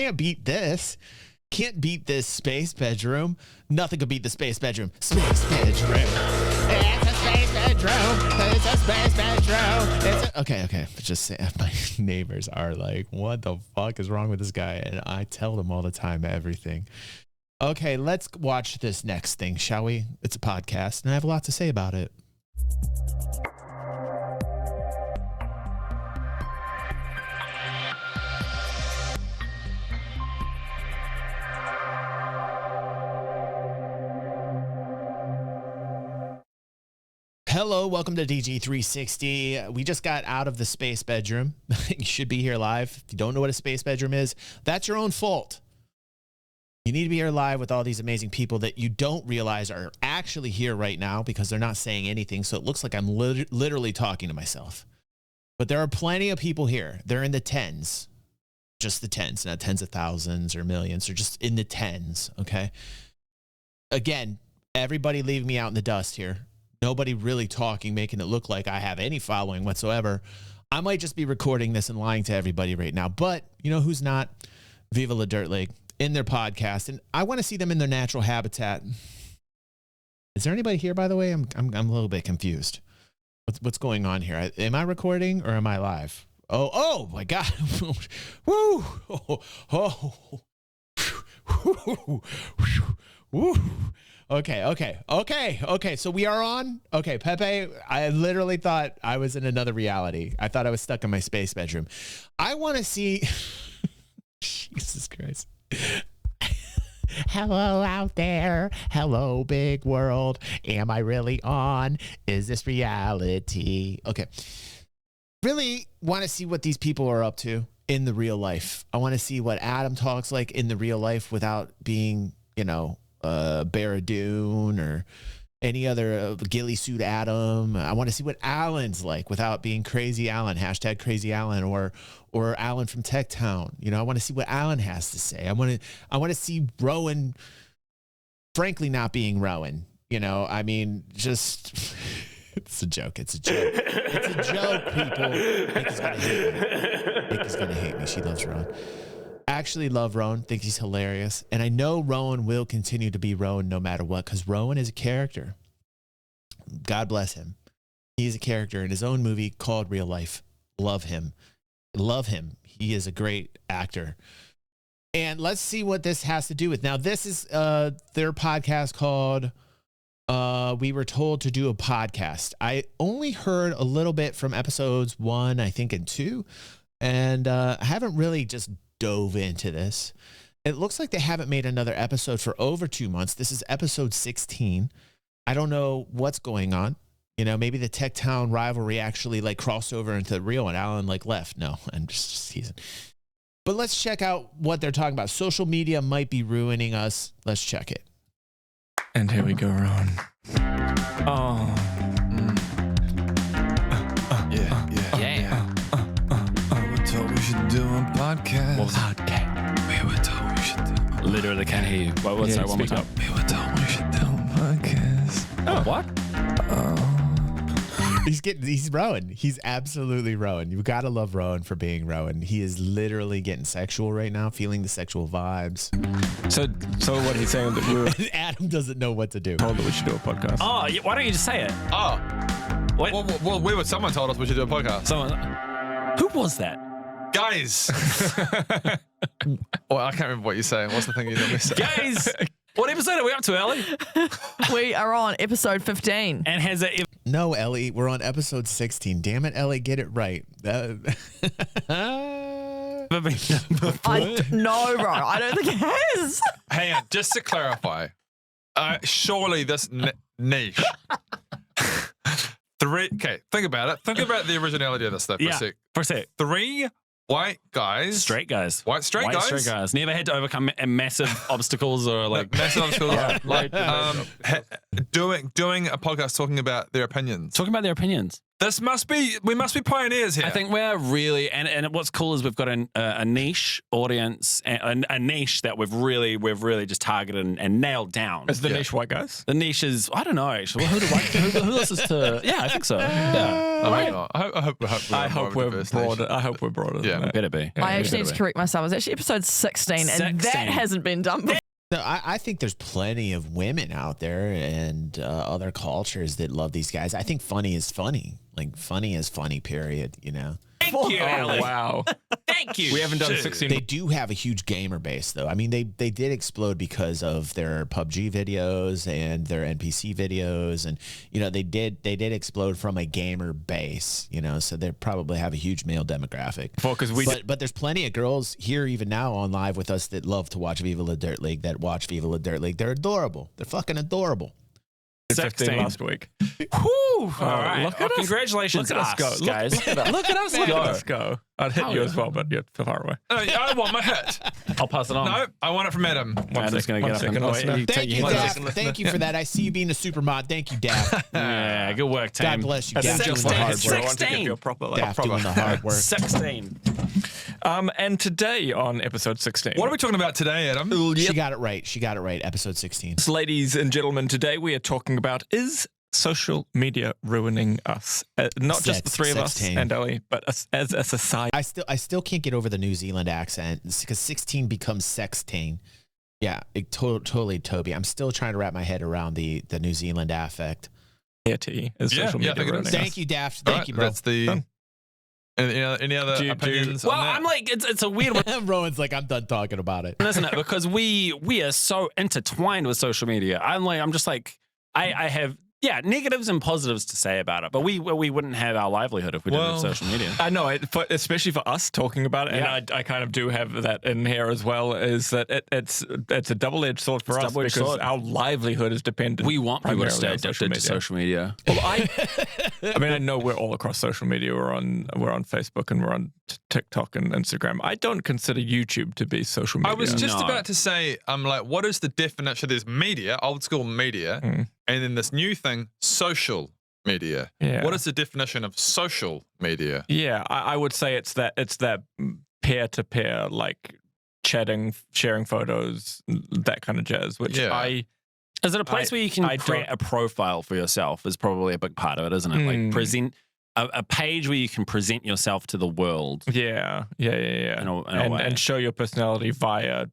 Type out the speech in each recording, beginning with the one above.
can't beat this. Can't beat this space bedroom. Nothing could beat the space bedroom. Space bedroom. It's a space bedroom. It's a space bedroom. Okay. Just say, my neighbors are like, what the fuck is wrong with this guy? And I tell them all the time everything. Okay, let's watch this next thing, shall we? It's a podcast, and I have a lot to say about it. Hello, welcome to DG360. We just got out of the space bedroom. You should be here live. If you don't know what a space bedroom is, that's your own fault. You need to be here live with all these amazing people that you don't realize are actually here right now because they're not saying anything. So it looks like I'm literally talking to myself. But there are plenty of people here. They're in the tens. Just the tens, not tens of thousands or millions. They're just in the tens, okay? Again, everybody leaving me out in the dust here. Nobody really talking, making it look like I have any following whatsoever. I might just be recording this and lying to everybody right now. But you know who's not? Viva La Dirt League in their podcast. And I want to see them in their natural habitat. Is there anybody here, by the way? I'm a little bit confused. What's going on here? Am I recording or am I live? Oh my God. Woo. Woo. Okay. So we are on. Okay, Pepe, I literally thought I was in another reality. I thought I was stuck in my space bedroom. I want to see. Jesus Christ. Hello out there. Hello, big world. Am I really on? Is this reality? Okay. Really want to see what these people are up to in the real life. I want to see what Adam talks like in the real life without being, Barradoon or any other ghillie suit Adam. I want to see what Alan's like without being crazy Alan, hashtag crazy Alan or Alan from Tech Town. I want to see what Alan has to say. I want to see Rowan, frankly, not being Rowan. Just it's a joke. It's a joke, people. Nick is gonna hate me. She loves Rowan. Actually love Rowan, think he's hilarious. And I know Rowan will continue to be Rowan no matter what, because Rowan is a character. God bless him. He's a character in his own movie called Real Life. Love him. He is a great actor. And let's see what this has to do with. Now, this is their podcast called We Were Told to Do a Podcast. I only heard a little bit from episodes 1, I think, and 2. And I haven't really just dove into this. It looks like they haven't made another episode for over 2 months. This is episode 16. I don't know what's going on. Maybe the Tech Town rivalry actually crossed over into the real one. Alan left. No, I'm just teasing. But let's check out what they're talking about. Social media might be ruining us. Let's check it. And here we go, Ron. Oh. Yeah. We should do a podcast. What was podcast? We were told we should do a podcast. Literally can't hear you. What's that? One more time. We were told we should do a podcast. Oh, what? He's Rowan. He's absolutely Rowan. You gotta love Rowan for being Rowan. He is literally getting sexual right now, feeling the sexual vibes. So what he's saying that we were Adam doesn't know what to do. told that we should do a podcast. Oh, why don't you just say it? Oh. Wait. Well, someone told us we should do a podcast. Who was that? Guys. Well, I can't remember what you're saying. What's the thing you normally say? Guys, what episode are we up to, Ellie? We are on episode 15. And has it... No, Ellie, we're on episode 16. Damn it, Ellie, get it right. No, bro, I don't think it has. Hang on, just to clarify. Surely this niche. Think about it. Think about the originality of this stuff for a sec. 3 white guys. Straight guys. White straight guys. Never had to overcome massive obstacles or massive obstacles. doing a podcast talking about their opinions. Talking about their opinions. We must be pioneers here. I think we're really, and what's cool is we've got a niche audience, a niche that we've really just targeted and nailed down. Is the niche white guys? The niche is, I don't know actually. Who listens to? Yeah, I think so. Yeah, I hope not. I hope we're broader. I hope we're broader. Yeah. than that. better be. I actually need better to correct myself. It was actually episode 16, and 16. that hasn't been done before. No, I think there's plenty of women out there and other cultures that love these guys. I think funny is funny. Like, funny is funny, period, you know? Thank you, Oh, Alex. wow. Thank you. We haven't done Shit. 16. They do have a huge gamer base, though. I mean, they did explode because of their PUBG videos and their NPC videos. And, you know, they did explode from a gamer base, you know, so they probably have a huge male demographic. Well, 'cause But there's plenty of girls here even now on live with us that love to watch Viva La Dirt League, that watch Viva La Dirt League. They're adorable. They're fucking adorable. 15 last week. Whew. All right. Look at us. Congratulations, Look at us go. guys. Look at us. Look at us Look go. at us go. I'd hit Oh, you yeah. as well, but you're too far away. I want my hit. I'll pass it on. No, I want it from Adam. I'm just going to get up and listener. you take Thank you, your hands. Daft. Thank you for that. I see you being a super mod. Thank you, Daft. Yeah, good work, team. God bless you, As Daft, in doing just the one hard answer, I work. want to give 16. you a proper, Daft doing the hard work. 16. And today on episode 16. What are we talking about today, Adam? She got it right. She got it right. Episode 16. Ladies and gentlemen, today we are talking about is social media ruining us? Not just the three of us 16. and Ellie, but as a society. I still can't get over the New Zealand accent because 16 becomes sextain. Yeah, totally, Toby. I'm still trying to wrap my head around the New Zealand affect. Is Yeah, social yeah, I media think it ruining is. us? Thank you, Daft. All Thank right, you, bro. That's the. Done. Any other Do you- opinions? Well, on that? I'm like, it's a weird one, Rowan's like, I'm done talking about it. isn't it? Because we are so intertwined with social media. I'm just like, I have, yeah, negatives and positives to say about it, but we wouldn't have our livelihood if we didn't have Well, social media. I know, especially for us talking about it, Yeah. and I kind of do have that in here as well, is that it's a double-edged sword for It's us double-edged because sword. our livelihood is dependent. We want people to primarily stay on social addicted to media. social media. Well, I mean, I know we're all across social media. We're on Facebook and we're on TikTok and Instagram. I don't consider YouTube to be social media. I was just No. about to say, I'm like, what is the definition? There's media, old school media, and then this new thing, social media. Yeah. What is the definition of social media? Yeah, I would say it's that peer-to-peer, like chatting, sharing photos, that kind of jazz. Which Yeah. Is it a place where you can I create don't- a profile for yourself? Is probably a big part of it, isn't it? Like present a page where you can present yourself to the world. Yeah. In a way. And show your personality via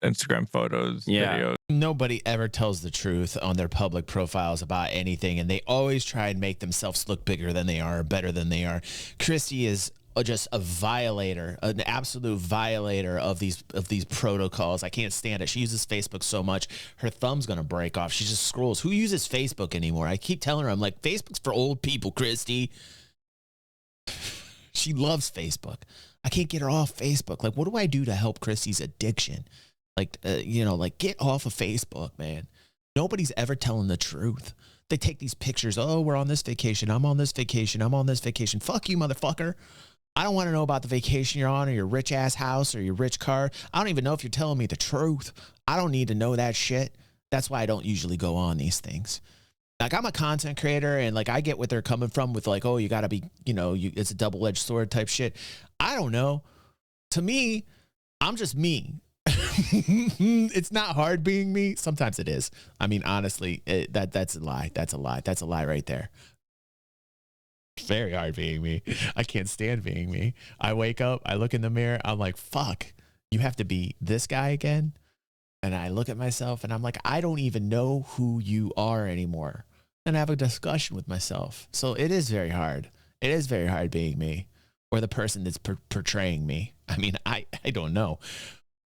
Instagram photos, Yeah. videos. Nobody ever tells the truth on their public profiles about anything, and they always try and make themselves look bigger than they are, better than they are. Christy is just a violator, an absolute violator of these protocols. I can't stand it. She uses Facebook so much, her thumb's gonna break off. She just scrolls. Who uses Facebook anymore? I keep telling her, I'm like, Facebook's for old people, Christy. She loves Facebook. I can't get her off Facebook. Like, what do I do to help Christy's addiction? Like, like get off of Facebook, man. Nobody's ever telling the truth. They take these pictures. Oh, we're on this vacation. I'm on this vacation. I'm on this vacation. Fuck you, motherfucker. I don't want to know about the vacation you're on or your rich ass house or your rich car. I don't even know if you're telling me the truth. I don't need to know that shit. That's why I don't usually go on these things. Like, I'm a content creator, and like I get what they're coming from with like, oh, you got to be, it's a double-edged sword type shit. I don't know. To me, I'm just me. It's not hard being me. Sometimes it is. I mean, honestly, that's a lie. That's a lie. That's a lie right there. Very hard being me. I can't stand being me. I wake up, I look in the mirror, I'm like, fuck, you have to be this guy again? And I look at myself and I'm like, I don't even know who you are anymore. And I have a discussion with myself. So it is very hard. It is very hard being me, or the person that's portraying me. I mean, I don't know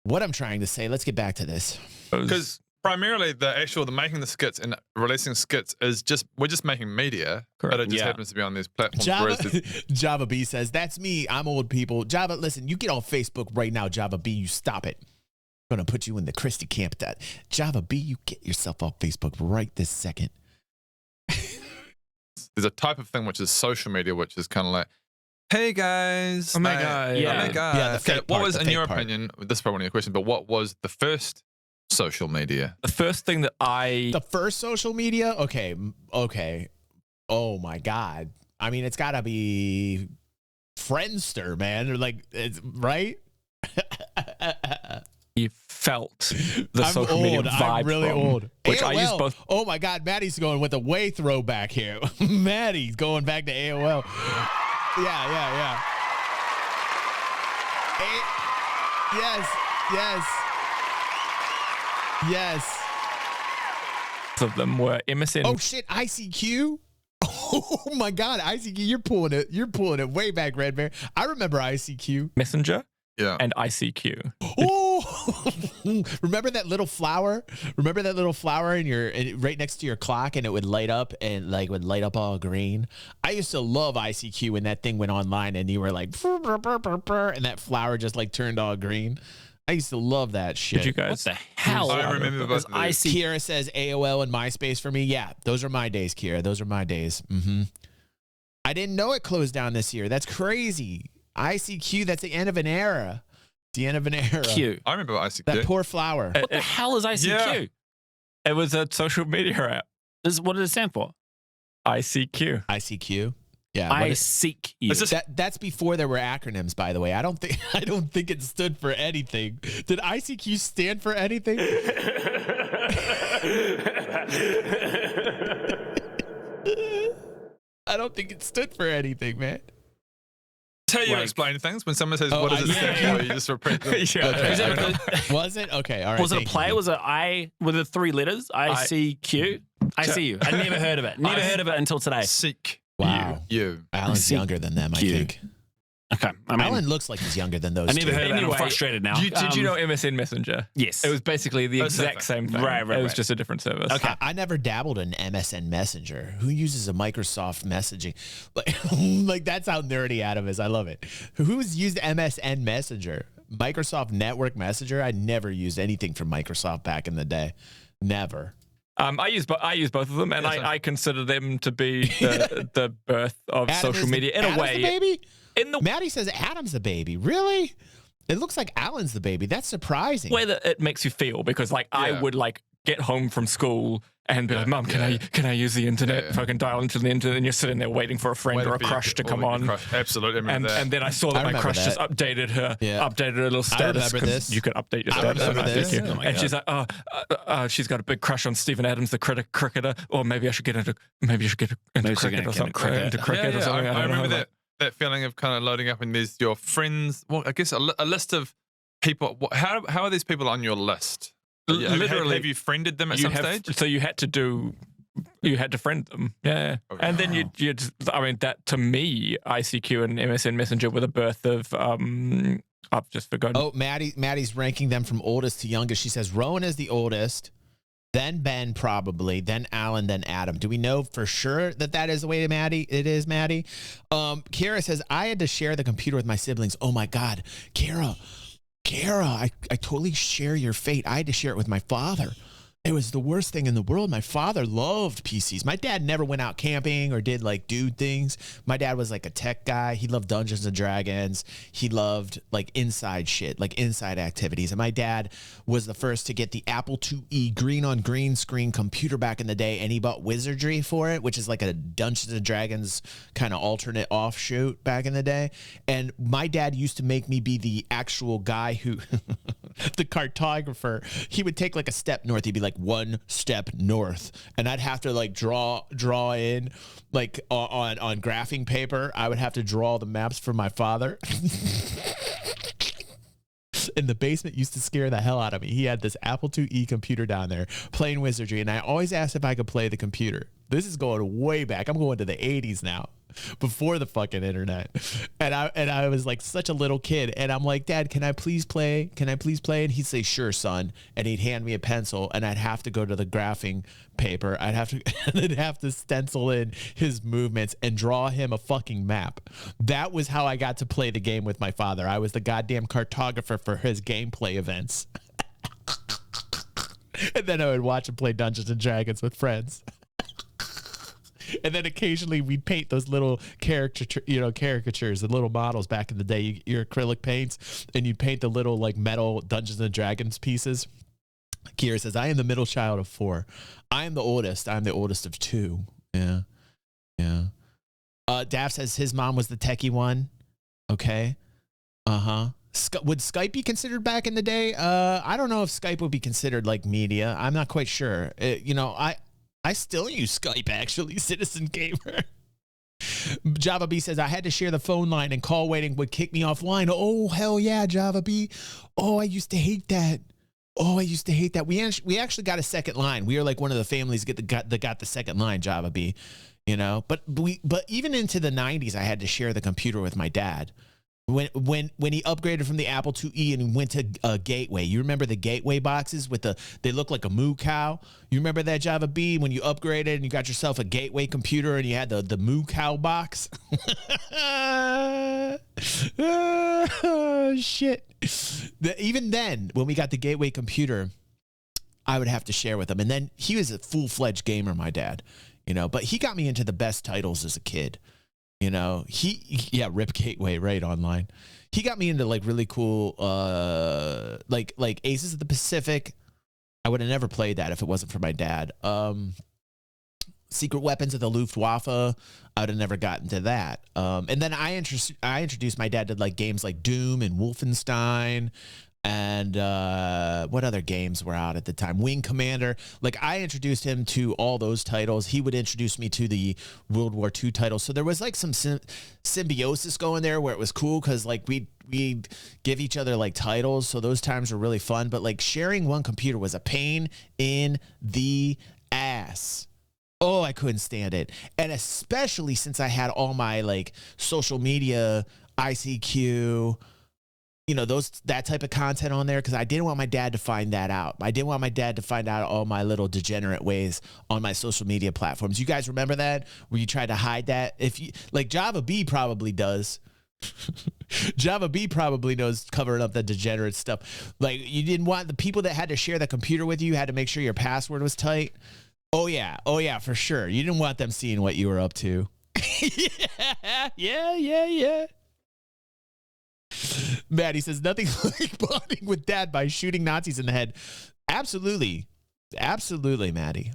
what I'm trying to say. Let's get back to this. Because primarily the making the skits and releasing skits is we're just making media, but it just Yeah. happens to be on these platforms. Java, Whereas there's- Java B says, that's me. I'm old people. Java, listen, you get on Facebook right now, Java B. You stop it. I'm going to put you in the Christie camp. That Java B, you get yourself off Facebook right this second. there's a type of thing which is social media, which is kind of like, hey guys, Oh my hey, God. oh Yeah. my God. Yeah, the Okay, fake what part, was, the in fake your part. opinion, this is probably one of your questions, but what was the first social media? The first thing that The first social media? Okay. Oh my God. I mean, it's got to be Friendster, man. Or like, it's right. you felt the I'm social media old. vibe I'm really from, old. which I use AOL. both. Oh my God, Maddie's going with a way throwback here. Maddie's going back to AOL. Yeah. Yes. Of them were MSN. Oh shit, ICQ. Oh my God, ICQ. You're pulling it way back, Red Bear. I remember ICQ. Messenger. Yeah. And ICQ. Oh, remember that little flower? Remember that little flower right next to your clock, and it would light up and like would light up all green. I used to love ICQ when that thing went online, and you were like, and that flower just like turned all green. I used to love that shit. Did you guys? What the hell? I remember both of these. Kira says AOL and MySpace for me. Yeah, those are my days, Kira. Those are my days. I didn't know it closed down this year. That's crazy. ICQ, that's the end of an era. The end of an era. Q. I remember ICQ. That poor flower. What the hell is ICQ? Yeah. It was a social media app. What did it stand for? ICQ. ICQ. Yeah. I seek you. That's before there were acronyms, by the way. I don't think it stood for anything. Did ICQ stand for anything? I don't think it stood for anything, man. That's how you Like- explain things. When someone says, Oh, what does it stand yeah. for? You just repeat them. Okay. Was it? Okay. All right. Was it a thank play? you. Was it I with the 3 letters? ICQ? I see you. I never heard of it. Never heard of it until today. Seek Wow. you. Alan's See younger than them, I you. think. Okay. I mean, Alan looks like he's younger than those I never two. heard of it. Anyway, I'm frustrated now. Did you know MSN Messenger? Yes. It was basically the Oh, exact same thing. Right, It was right. just a different service. Okay. I never dabbled in MSN Messenger. Who uses a Microsoft messaging? Like that's how nerdy Adam is. I love it. Who's used MSN Messenger? Microsoft Network Messenger? I never used anything from Microsoft back in the day. Never. I use both of them, and I consider them to be the birth of Adam social is media in Adam's a way. the baby? In the Maddie says Adam's the baby. Really? It looks like Alan's the baby. That's surprising. way that it makes you feel, because like I Yeah. would like get home from school and be like, Mum, can I use the internet? Yeah. If I can dial into the internet, and you're sitting there waiting for a friend or a crush to come on. Absolutely. I remember that. And then I saw that I my remember crush just that. updated her little status. remember 'cause this. You can update your I status. remember on this. ICQ. Oh my and God. she's like, she's got a big crush on Stephen Adams, the cricketer, or maybe I should get into cricket get or something. cricket. Into cricket or yeah, something. I don't know, remember like- that feeling of kind of loading up, and there's your friends. Well, I guess a list of people. How are these people on your list? Literally, have you friended them at you some have, stage? So you had to friend them. Yeah. Oh, And then you'd, I mean, that to me, ICQ and MSN Messenger were the birth of, I've just forgotten. Oh, Maddie's ranking them from oldest to youngest. She says Rowan is the oldest, then Ben probably, then Alan, then Adam. Do we know for sure that is the way it is, Maddie? Kara says, I had to share the computer with my siblings. Oh my God. Kara, I totally share your fate. I had to share it with my father. It was the worst thing in the world. My father loved PCs. My dad never went out camping or did like dude things. My dad was like a tech guy. He loved Dungeons and Dragons. He loved like inside shit, like inside activities. And my dad was the first to get the Apple IIe green on green screen computer back in the day. And he bought Wizardry for it, which is like a Dungeons and Dragons kind of alternate offshoot back in the day. And my dad used to make me be the actual guy who, the cartographer. He would take like a step north. He'd be like, 1 step north, and I'd have to like draw in like on graphing paper. I would have to draw the maps for my father. And the basement used to scare the hell out of me. He had this Apple IIe computer down there playing Wizardry, and I always asked if I could play the computer. This is going way back. I'm going to the 80s now, before the fucking internet. And I was like such a little kid, and I'm like, Dad, can I please play? Can I please play? And he'd say, sure, son. And he'd hand me a pencil, and I'd have to go to the graphing paper. I'd have to stencil in his movements and draw him a fucking map. That was how I got to play the game with my father. I was the goddamn cartographer for his gameplay events. And then I would watch him play Dungeons and Dragons with friends. And then occasionally we'd paint those little caricatures, the little models back in the day, your acrylic paints, and you'd paint the little like metal Dungeons and Dragons pieces. Kira says, I am the middle child of 4. I am the oldest. I'm the oldest of 2. Yeah. Yeah. Daff says his mom was the techie one. Okay. Uh-huh. Would Skype be considered back in the day? I don't know if Skype would be considered like media. I'm not quite sure. I still use Skype, actually, Citizen Gamer. Java B says, I had to share the phone line and call waiting would kick me offline. Oh, hell yeah, Java B. Oh, I used to hate that. We actually got a second line. We are like one of the families that got the second line, Java B. But even into the 90s, I had to share the computer with my dad. When he upgraded from the Apple IIe and went to a Gateway, you remember the Gateway boxes they look like a moo cow? You remember that, Java B, when you upgraded and you got yourself a Gateway computer and you had the moo cow box? Oh, shit. Even then, when we got the Gateway computer, I would have to share with him. And then he was a full-fledged gamer, my dad, but he got me into the best titles as a kid. Rip Gateway, right, online. He got me into like really cool, like Aces of the Pacific. I would have never played that if it wasn't for my dad. Secret Weapons of the Luftwaffe. I would have never gotten to that. And then I introduced my dad to like games like Doom and Wolfenstein. And what other games were out at the time? Wing Commander. Like, I introduced him to all those titles. He would introduce me to the World War II titles. So there was like some symbiosis going there where it was cool because like we'd give each other like titles. So those times were really fun. But like sharing one computer was a pain in the ass. Oh, I couldn't stand it. And especially since I had all my like social media, ICQ, that type of content on there, because I didn't want my dad to find that out. I didn't want my dad to find out all my little degenerate ways on my social media platforms. You guys remember that? Where you tried to hide that? If you like, Java B probably does. Java B probably knows covering up the degenerate stuff. Like, you didn't want the people that had to share the computer with you had to make sure your password was tight. Oh yeah, for sure. You didn't want them seeing what you were up to. Yeah. Maddie says, nothing like bonding with dad by shooting Nazis in the head. Absolutely, Maddie.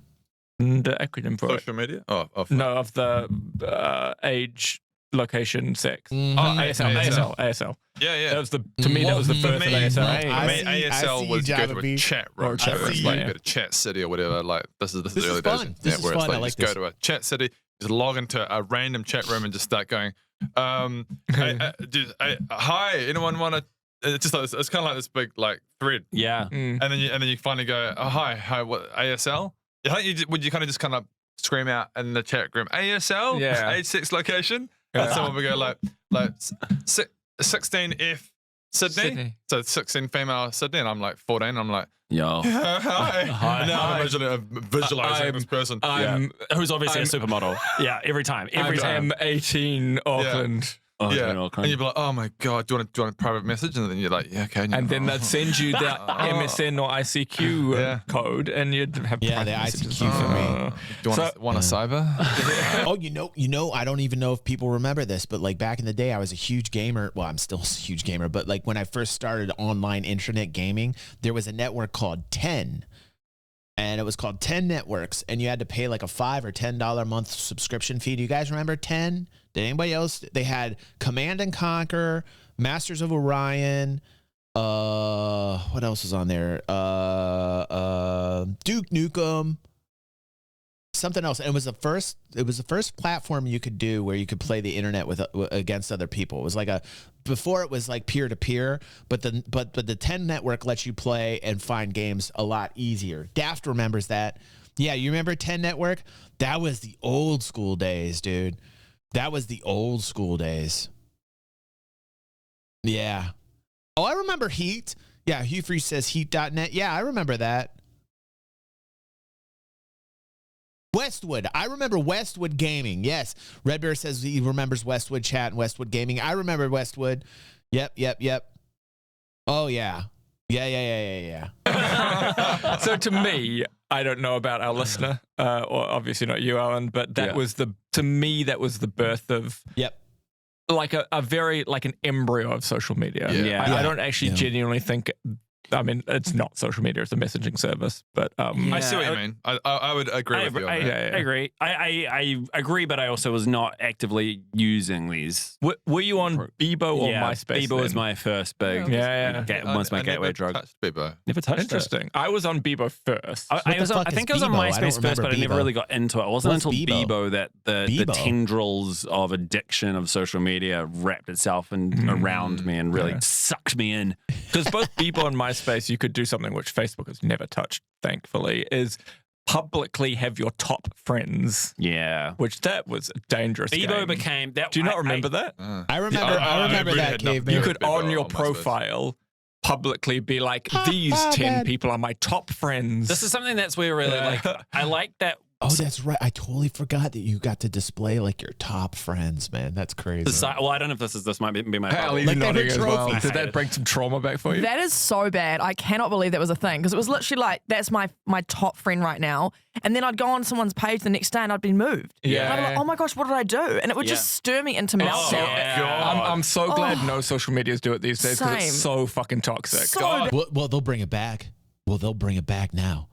The acronym for Social media? Of the age, location, sex. Mm-hmm. ASL. Yeah. That was to me, that was the birth of ASL. ASL was go to a chat room. Chat room, It's like go to Chat City or whatever. Like this is the early days. This is where fun. it's like I like just this. go to a Chat City, just log into a random chat room and just start going, hi, anyone want to? It's just it's kind of like this big like thread. Yeah. And then you finally go, oh hi, what ASL? Would you kind of just kind of scream out in the chat room, ASL? Yeah. Age, sex, location. And someone would go like 16F Sydney. So 16 female Sydney, and I'm like 14. I'm like, Yo. hi. And now I'm visualizing this person. Who's obviously a supermodel. Yeah, every time. I'm 18 Auckland. Oh, yeah. Auckland. And you'd be like, oh my God, do you want a private message? And then you're like, yeah, okay. And then they'd send you the MSN or ICQ code, and you'd have the private messages. ICQ for me. Do you want a cyber? Oh, I don't even know if people remember this, but like back in the day, I was a huge gamer. Well, I'm still a huge gamer, but like when I first started online internet gaming, there was a network called 10. And it was called 10 Networks, and you had to pay like a $5 or $10 a month subscription fee. Do you guys remember 10? Did anybody else? They had Command and Conquer, Masters of Orion. What else was on there? Duke Nukem. Something else. And it was the first platform you could do where you could play the internet with against other people. It was like before it was like peer to peer, but the 10 network lets you play and find games a lot easier. Daft remembers that. Yeah, you remember 10 network? That was the old school days, dude. That was the old school days. Yeah. Oh, I remember Heat. Yeah, Hugh Free says heat.net. Yeah, I remember that. Westwood. I remember Westwood Gaming. Yes. Red Bear says he remembers Westwood Chat and Westwood Gaming. I remember Westwood. Yep. Oh, yeah. Yeah. So to me, I don't know about our listener, or obviously not you, Alan, but that was to me, that was the birth of like a very, like an embryo of social media. Yeah. I don't actually genuinely think I mean, it's not social media; it's a messaging service. But I see what you mean. I would agree with you on that. I agree. I agree, but I also was not actively using these. were you on Bebo or MySpace? Bebo was my first big. Was my gateway drug. Touched Bebo. Never touched it. Interesting. I was on Bebo first. I think I was on MySpace first, but I never really got into it. It wasn't What's until Bebo? Bebo that the tendrils of addiction of social media wrapped itself around me and really sucked me in. Because both Bebo and MySpace, you could do something which Facebook has never touched, thankfully, is publicly have your top friends. Yeah. Which that was a dangerous Bebo game. became that. Do you not remember that? I remember really that, had nothing caveman. You to could Bebo on your on MySpace. profile publicly be like, these 10 people are my top friends. This is something that's where really like I like that. Oh, that's right. I totally forgot that you got to display like your top friends, man. That's crazy. Well, I don't know if this might be my Hell, bubble. he's Like they nodding were as well. trophies. Did that bring some trauma back for you? That is so bad. I cannot believe that was a thing because it was literally like, that's my top friend right now. And then I'd go on someone's page the next day and I'd been moved. Yeah. And I'd be like, oh my gosh, what did I do? And it would just stir me into meltdown. yeah. I'm so glad no social medias do it these days because Same. it's so fucking toxic. So bad. Well, they'll bring it back. Well, they'll bring it back now.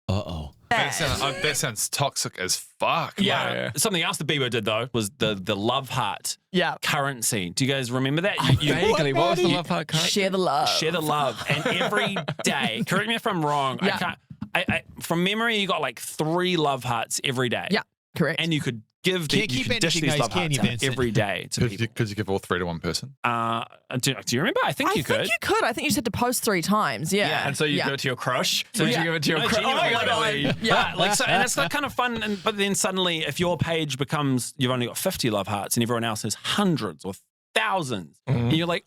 Uh-oh. That sounds toxic as fuck. Yeah. Yeah. Something else that Bebo did though was the love heart Yeah. currency. Do you guys remember that? You Vaguely, what was the love heart card? Share the love. share the love, and every day. Correct me if I'm wrong. Yeah. I can't. I from memory, you got like 3 love hearts every day. Yeah. Correct. And you could give the, Can't you keep could dish anything these nice, love can hearts you, out Vincent? every day to people. Could you give all 3 to one person? Do you remember? I think you could. you could. I think you just had to post 3 times. Yeah. And so you go to your crush. So you give it to your No, crush. Oh my genuinely, God. yeah, like so, and it's like kind of fun. But then suddenly, if your page becomes you've only got 50 love hearts and everyone else has hundreds or thousands, and you're like,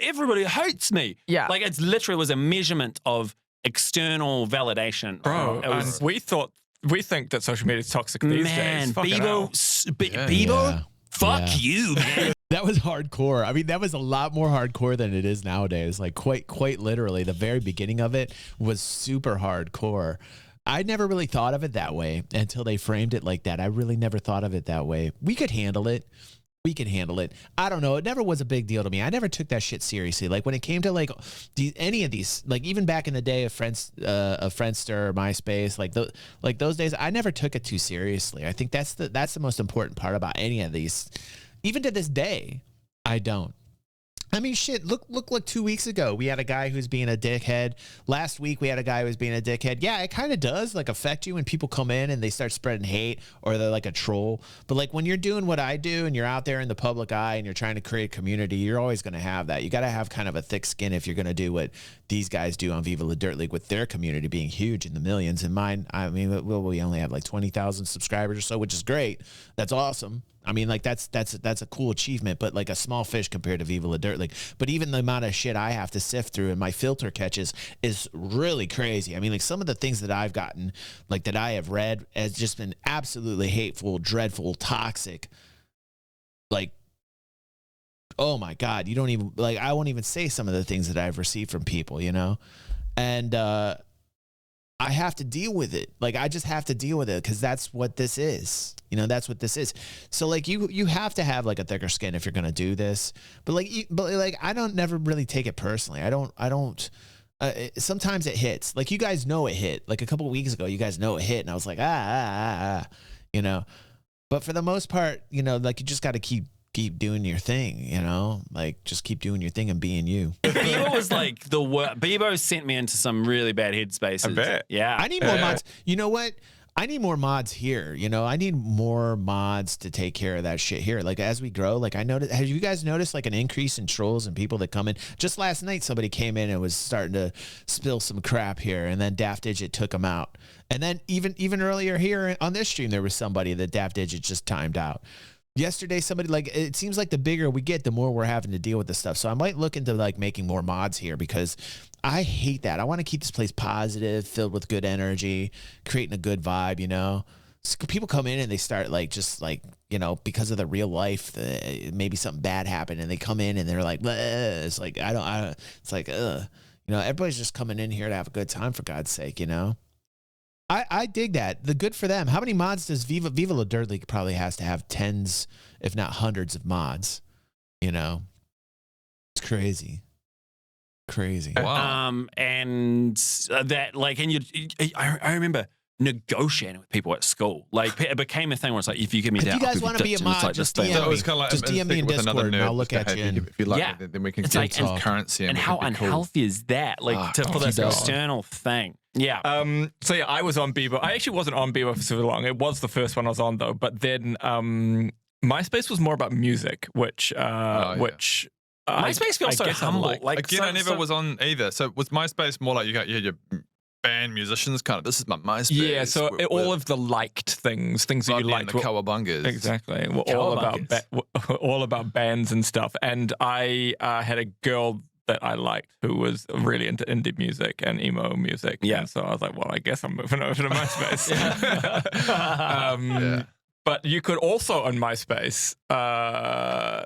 everybody hates me. Yeah. like it's literally was a measurement of external validation, Bro, It was, we think that social media is toxic these man, days. Fucking hell. Bebo, Yeah. fuck Yeah. you, man. That was hardcore. I mean, that was a lot more hardcore than it is nowadays. Like quite literally, the very beginning of it was super hardcore. I never really thought of it that way until they framed it like that. I really never thought of it that way. We could handle it. We can handle it. I don't know. It never was a big deal to me. I never took that shit seriously. Like when it came to like any of these, like even back in the day of Friendster or MySpace, like those days, I never took it too seriously. I think that's the most important part about any of these. Even to this day, I don't. I mean, shit, look, like 2 weeks ago, we had a guy who's being a dickhead. Last week, we had a guy who was being a dickhead. Yeah, it kind of does, like, affect you when people come in and they start spreading hate or they're like a troll. But, like, when you're doing what I do and you're out there in the public eye and you're trying to create community, you're always going to have that. You got to have kind of a thick skin if you're going to do what these guys do on Viva La Dirt League with their community being huge in the millions. And mine, I mean, we only have like 20,000 subscribers or so, which is great. That's awesome. I mean, like that's a cool achievement, but like a small fish compared to Viva La Dirt League. But even the amount of shit I have to sift through and my filter catches is really crazy. I mean, like some of the things that I've gotten, like that I have read, has just been absolutely hateful, dreadful, toxic. Like, oh my God, you don't even like. I won't even say some of the things that I've received from people, you know, and I have to deal with it. Like I just have to deal with it because that's what this is. You know, that's what this is. So like you have to have like a thicker skin if you're gonna do this. But like I don't never really take it personally. I don't. Sometimes it hits. Like you guys know it hit. Like a couple of weeks ago, you guys know it hit, and I was like you know. But for the most part, you know, like you just got to keep doing your thing, you know, like just keep doing your thing and being you. Bebo was like the worst. Bebo sent me into some really bad headspaces. I bet. Yeah. I need more mods. You know what? I need more mods here. You know, I need more mods to take care of that shit here. Like as we grow, like I noticed, have you guys noticed like an increase in trolls and people that come in? Just last night, somebody came in and was starting to spill some crap here, and then Daft Digit took them out. And then even earlier here on this stream, there was somebody that Daft Digit just timed out. Yesterday, somebody, like, it seems like the bigger we get, the more we're having to deal with this stuff. So I might look into like making more mods here because I hate that. I want to keep this place positive, filled with good energy, creating a good vibe, you know. So people come in and they start like, just like, you know, because of the real life, maybe something bad happened and they come in and they're like, bleh. It's like, I don't, it's like, you know, everybody's just coming in here to have a good time for God's sake, you know. I dig that. The good for them. How many mods does Viva La Dirt League probably has to have? Tens, if not hundreds of mods, you know? It's crazy. Crazy. Wow. And that like, and I remember negotiating with people at school. Like it became a thing where it's like, if you give me If that, you guys want want to be a mod, just DM So it me. was kind of like Just DM me in with another Discord and nerd, I'll look just at to you. have if you like Yeah. it, then we can It's get like, some currency and we how can be cool. unhealthy is that? Like for this God. external thing. Yeah. So yeah, I was on Bebo. I actually wasn't on Bebo for so long. It was the first one I was on though. But then MySpace was more about music, which MySpace feels I so guess I humble. like. Like Again, I never was on either. So was MySpace more like you got your band musicians kind of? This is my MySpace. Yeah, so all of the liked things that you liked the Cowabungas. exactly were all about bands and stuff. And I had a girl that I liked who was really into indie music and emo music. Yeah. And so I was like, well, I guess I'm moving over to MySpace. But you could also on MySpace.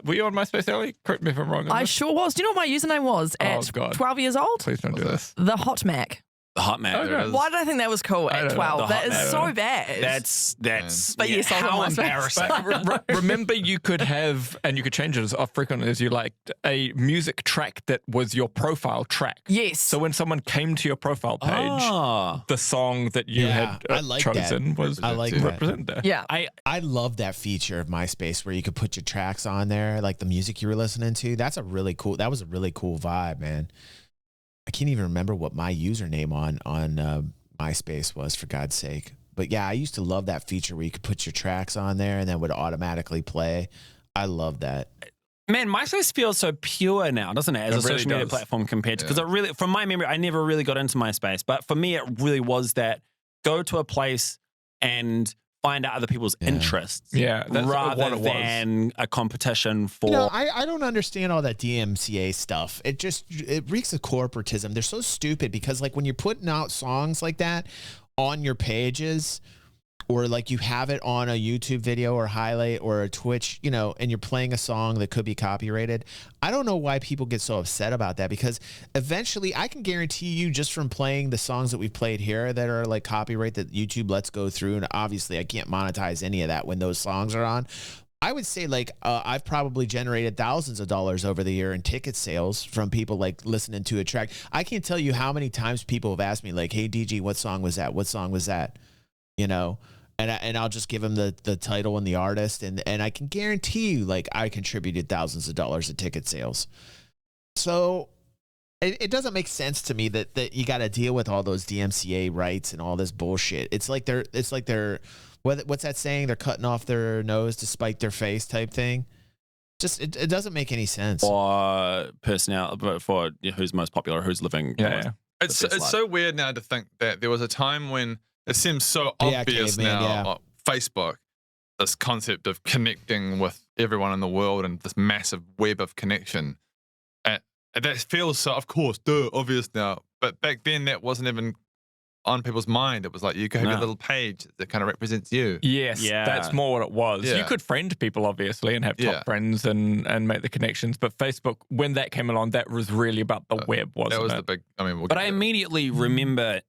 Were you on MySpace early? Correct me if I'm wrong. on I this. sure was. Do you know what my username was at God. 12 years old? Please don't do this. The Hot Mac. the hot man. Okay. Why did I think that was cool I at don't know. 12? The That Hot is Mac. so bad. That's. But yes, I was how on MySpace. embarrassing. But remember, you could have, and you could change it as frequently as you liked, a music track that was your profile track. Yes. So when someone came to your profile page, Oh. the song that you had I like that. chosen was I like that. represented there. yeah. I love that feature of MySpace where you could put your tracks on there, like the music you were listening to. That was a really cool vibe, man. I can't even remember what my username on MySpace was, for God's sake. But yeah, I used to love that feature where you could put your tracks on there and then would automatically play. I love that. Man, MySpace feels so pure now, doesn't it? As It a really social media does. platform compared to, because it really, from my memory, I never really got into MySpace. But for me, it really was that go to a place and find out other people's interests. Yeah, that's rather what it was. than a competition for. You know, I don't understand all that DMCA stuff. It reeks of corporatism. They're so stupid because like when you're putting out songs like that on your pages, or like you have it on a YouTube video or highlight or a Twitch, you know, and you're playing a song that could be copyrighted. I don't know why people get so upset about that, because eventually I can guarantee you just from playing the songs that we've played here that are like copyright that YouTube lets go through. And obviously I can't monetize any of that when those songs are on. I would say like I've probably generated thousands of dollars over the year in ticket sales from people like listening to a track. I can't tell you how many times people have asked me like, hey, DG, what song was that? What song was that? You know? And I'll just give them the title and the artist, and I can guarantee you, like, I contributed thousands of dollars to ticket sales. So it doesn't make sense to me that you got to deal with all those DMCA rights and all this bullshit. It's like they're what's that saying? They're cutting off their nose to spite their face type thing. Just it doesn't make any sense. For personnel, for who's most popular, who's living. Yeah. It's best life. so weird now to think that there was a time when it seems so Yeah, obvious caveman, now yeah. on Facebook, this concept of connecting with everyone in the world and this massive web of connection. And that feels so, of course, obvious now. But back then, that wasn't even on people's mind. It was like you could have your little page that kind of represents you. Yes, Yeah. that's more what it was. Yeah. You could friend people, obviously, and have top Yeah. friends and make the connections. But Facebook, when that came along, that was really about the web, wasn't That was it? the big, I mean, we'll But get I to it. immediately remember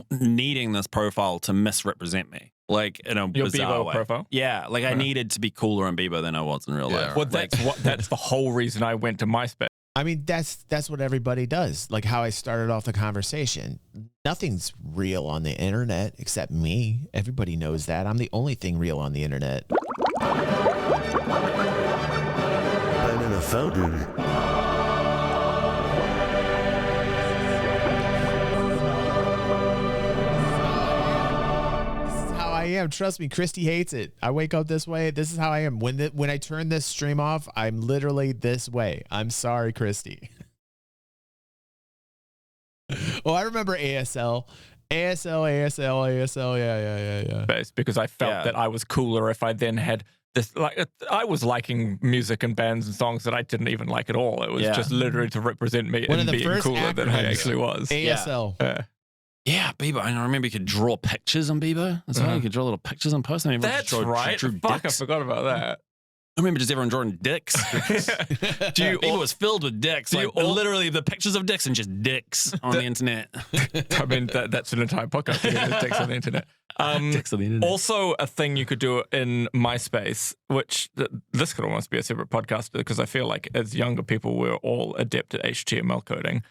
needing this profile to misrepresent me, like in a Your bizarre Bebo way. profile? Yeah, like I needed to be cooler in Bebo than I was in real Yeah, life. Well, right. that's the whole reason I went to MySpace. I mean, that's what everybody does. Like how I started off the conversation. Nothing's real on the internet except me. Everybody knows that. I'm the only thing real on the internet. I'm in a fountain. This is how I am. Trust me, Christy hates it. I wake up this way. This is how I am. When I turn this stream off, I'm literally this way. I'm sorry, Christy. Oh, I remember ASL. ASL. Yeah. Base because I felt Yeah. that I was cooler if I then had this. Like I was liking music and bands and songs that I didn't even like at all. It was Yeah. just literally to represent me One of and the being first cooler than I acronyms. actually was. ASL. Yeah, Bebo. And I remember you could draw pictures on Bebo. That's right. You could draw little pictures on posts. I mean, That's right. Drew Fuck, I dicks. forgot about that. I remember just everyone drawing dicks. Do you? Bebo was filled with dicks. Do you Like all- literally the pictures of dicks and just dicks on the internet. I mean, that's an entire podcast. It takes on the internet. Dicks on the internet. Also, a thing you could do in MySpace, which this could almost be a separate podcast because I feel like as younger people, we're all adept at HTML coding,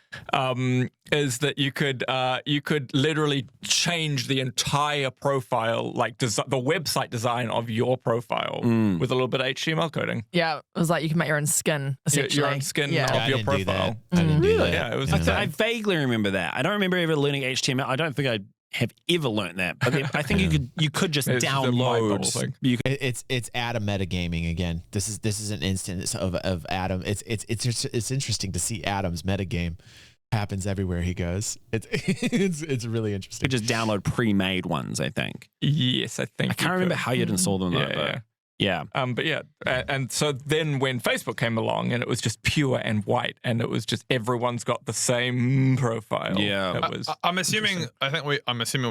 is that you could literally change the entire profile, like the website design of your profile with a little bit of HTML coding. Yeah, it was like you can make your own skin, essentially. Your own skin Yeah. of your profile. I didn't do that. Yeah, it was. I vaguely remember that. I don't remember ever learning HTML. I don't think I have ever learned that. But I think you could just It's just a mind-bubble download. thing. You could, It's Adam metagaming again. This is an instance of Adam. It's interesting to see Adam's metagame happens everywhere he goes. It's really interesting. just download pre-made ones, I think. Yes, I think. I can't remember how you'd install them though. Yeah. Yeah. But yeah, and so then when Facebook came along and it was just pure and white and it was just everyone's got the same profile. Yeah. It was I'm assuming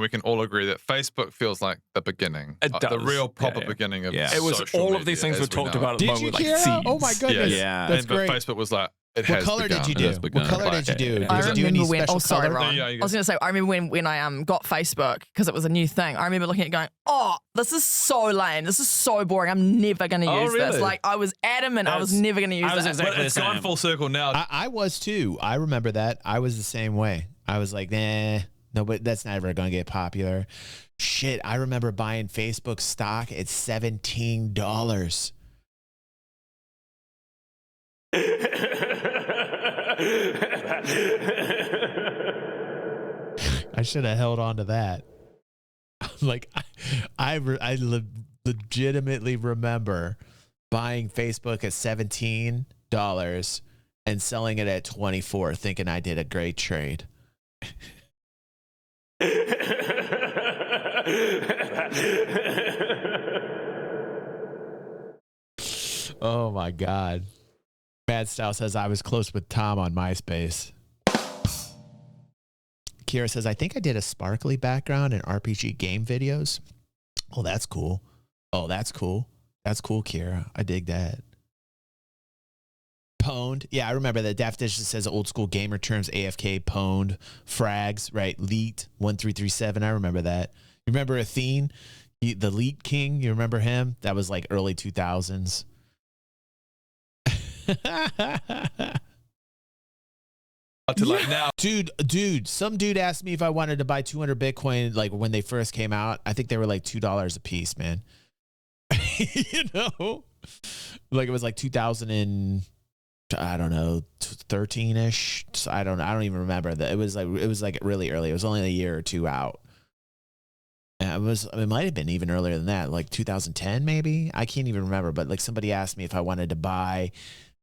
we can all agree that Facebook feels like the beginning, It the does. real proper Yeah. beginning of Yeah. it was social all of these media things were as we talked know about it. at the Did moment, you, like Kira? seeds. Oh my goodness. Yeah. That's But great. Facebook was like, it What has color begun, did you it do? has begun. What color Like, did you do? I Did you do any remember when. special Oh, sorry, color? Ron. Yeah, you I was going to say, I remember when I got Facebook because it was a new thing. I remember looking at it going, oh, this is so lame. This is so boring. I'm never going to Oh, use this. really? Like, I was adamant I was never going to use I was this. exactly But it's the same. gone full circle now. I was too. I remember that. I was the same way. I was like, nah, no, but that's never going to get popular. Shit, I remember buying Facebook stock at $17. I should have held on to that. Like, I legitimately remember buying Facebook at $17 and selling it at $24, thinking I did a great trade. Oh my God. Bad Style says I was close with Tom on MySpace. Kira says, I think I did a sparkly background in RPG game videos. Oh, that's cool. Oh, that's cool. That's cool, Kira. I dig that. Pwned. Yeah, I remember that. Definition says old school gamer terms, AFK, pwned, frags, right? Leet, 1337. I remember that. You remember Athene, the Leet King? You remember him? That was like early 2000s. To like now. Dude, some dude asked me if I wanted to buy 200 Bitcoin like when they first came out. I think they were like $2 a piece, man. You know? Like it was like 2000 and I don't know, 13-ish. So I don't even remember that. It was like really early. It was only a year or two out. And it might have been even earlier than that, like 2010 maybe. I can't even remember, but like somebody asked me if I wanted to buy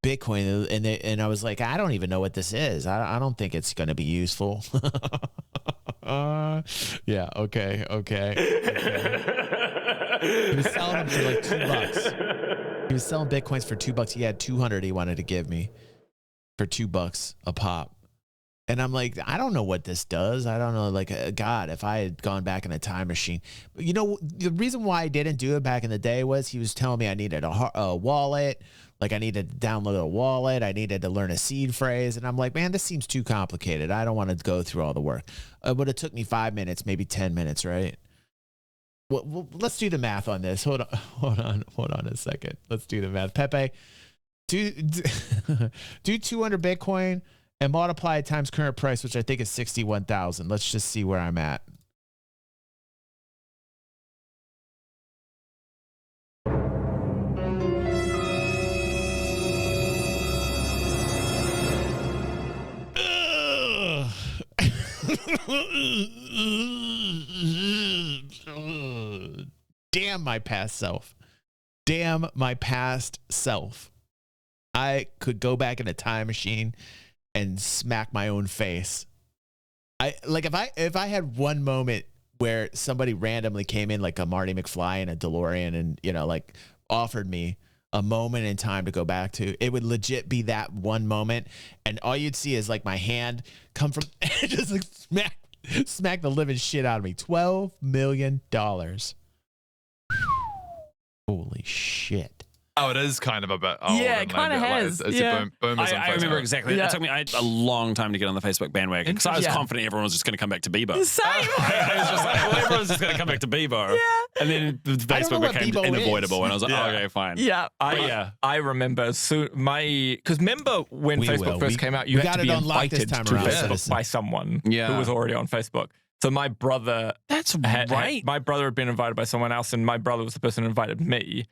Bitcoin and I was like, I don't even know what this is. I don't think it's going to be useful. Yeah, okay. He was selling them for like $2. He was selling Bitcoins for $2. He had 200 he wanted to give me for $2 a pop. And I'm like, I don't know what this does. I don't know. Like, God, if I had gone back in a time machine. But you know, the reason why I didn't do it back in the day was he was telling me I needed a wallet. Like, I needed to download a wallet. I needed to learn a seed phrase. And I'm like, man, this seems too complicated. I don't want to go through all the work. It would have took me 5 minutes, maybe 10 minutes, right? Well, let's do the math on this. Hold on a second. Let's do the math. Pepe, do 200 Bitcoin and multiply it times current price, which I think is 61,000. Let's just see where I'm at. Damn my past self. Damn my past self. I could go back in a time machine and smack my own face. If I had one moment where somebody randomly came in like a Marty McFly in a DeLorean and, you know, like offered me a moment in time to go back to, it would legit be that one moment. And all you'd see is like my hand come from just like smack the living shit out of me. $12 million. Holy shit. Oh, it is kind of a bit old. Yeah, it and kinda like, has. It's Yeah. boomers on I remember Facebook. exactly. Yeah. It took me a long time to get on the Facebook bandwagon because I was Yeah. confident everyone was just going to come back to Bebo. Same. I was just like, well, everyone's just going to come back to Bebo. Yeah. And then I don't know Facebook what became Bebo unavoidable, is. and I was like, Yeah. oh, okay, fine. Yeah. I remember because remember when We Facebook will. first We- came out, we you had got to it be on lock this invited time to around, Facebook citizen. by someone Yeah. who was already on Facebook. So my brother That's my brother had been invited by someone else, and my brother was the person who invited me.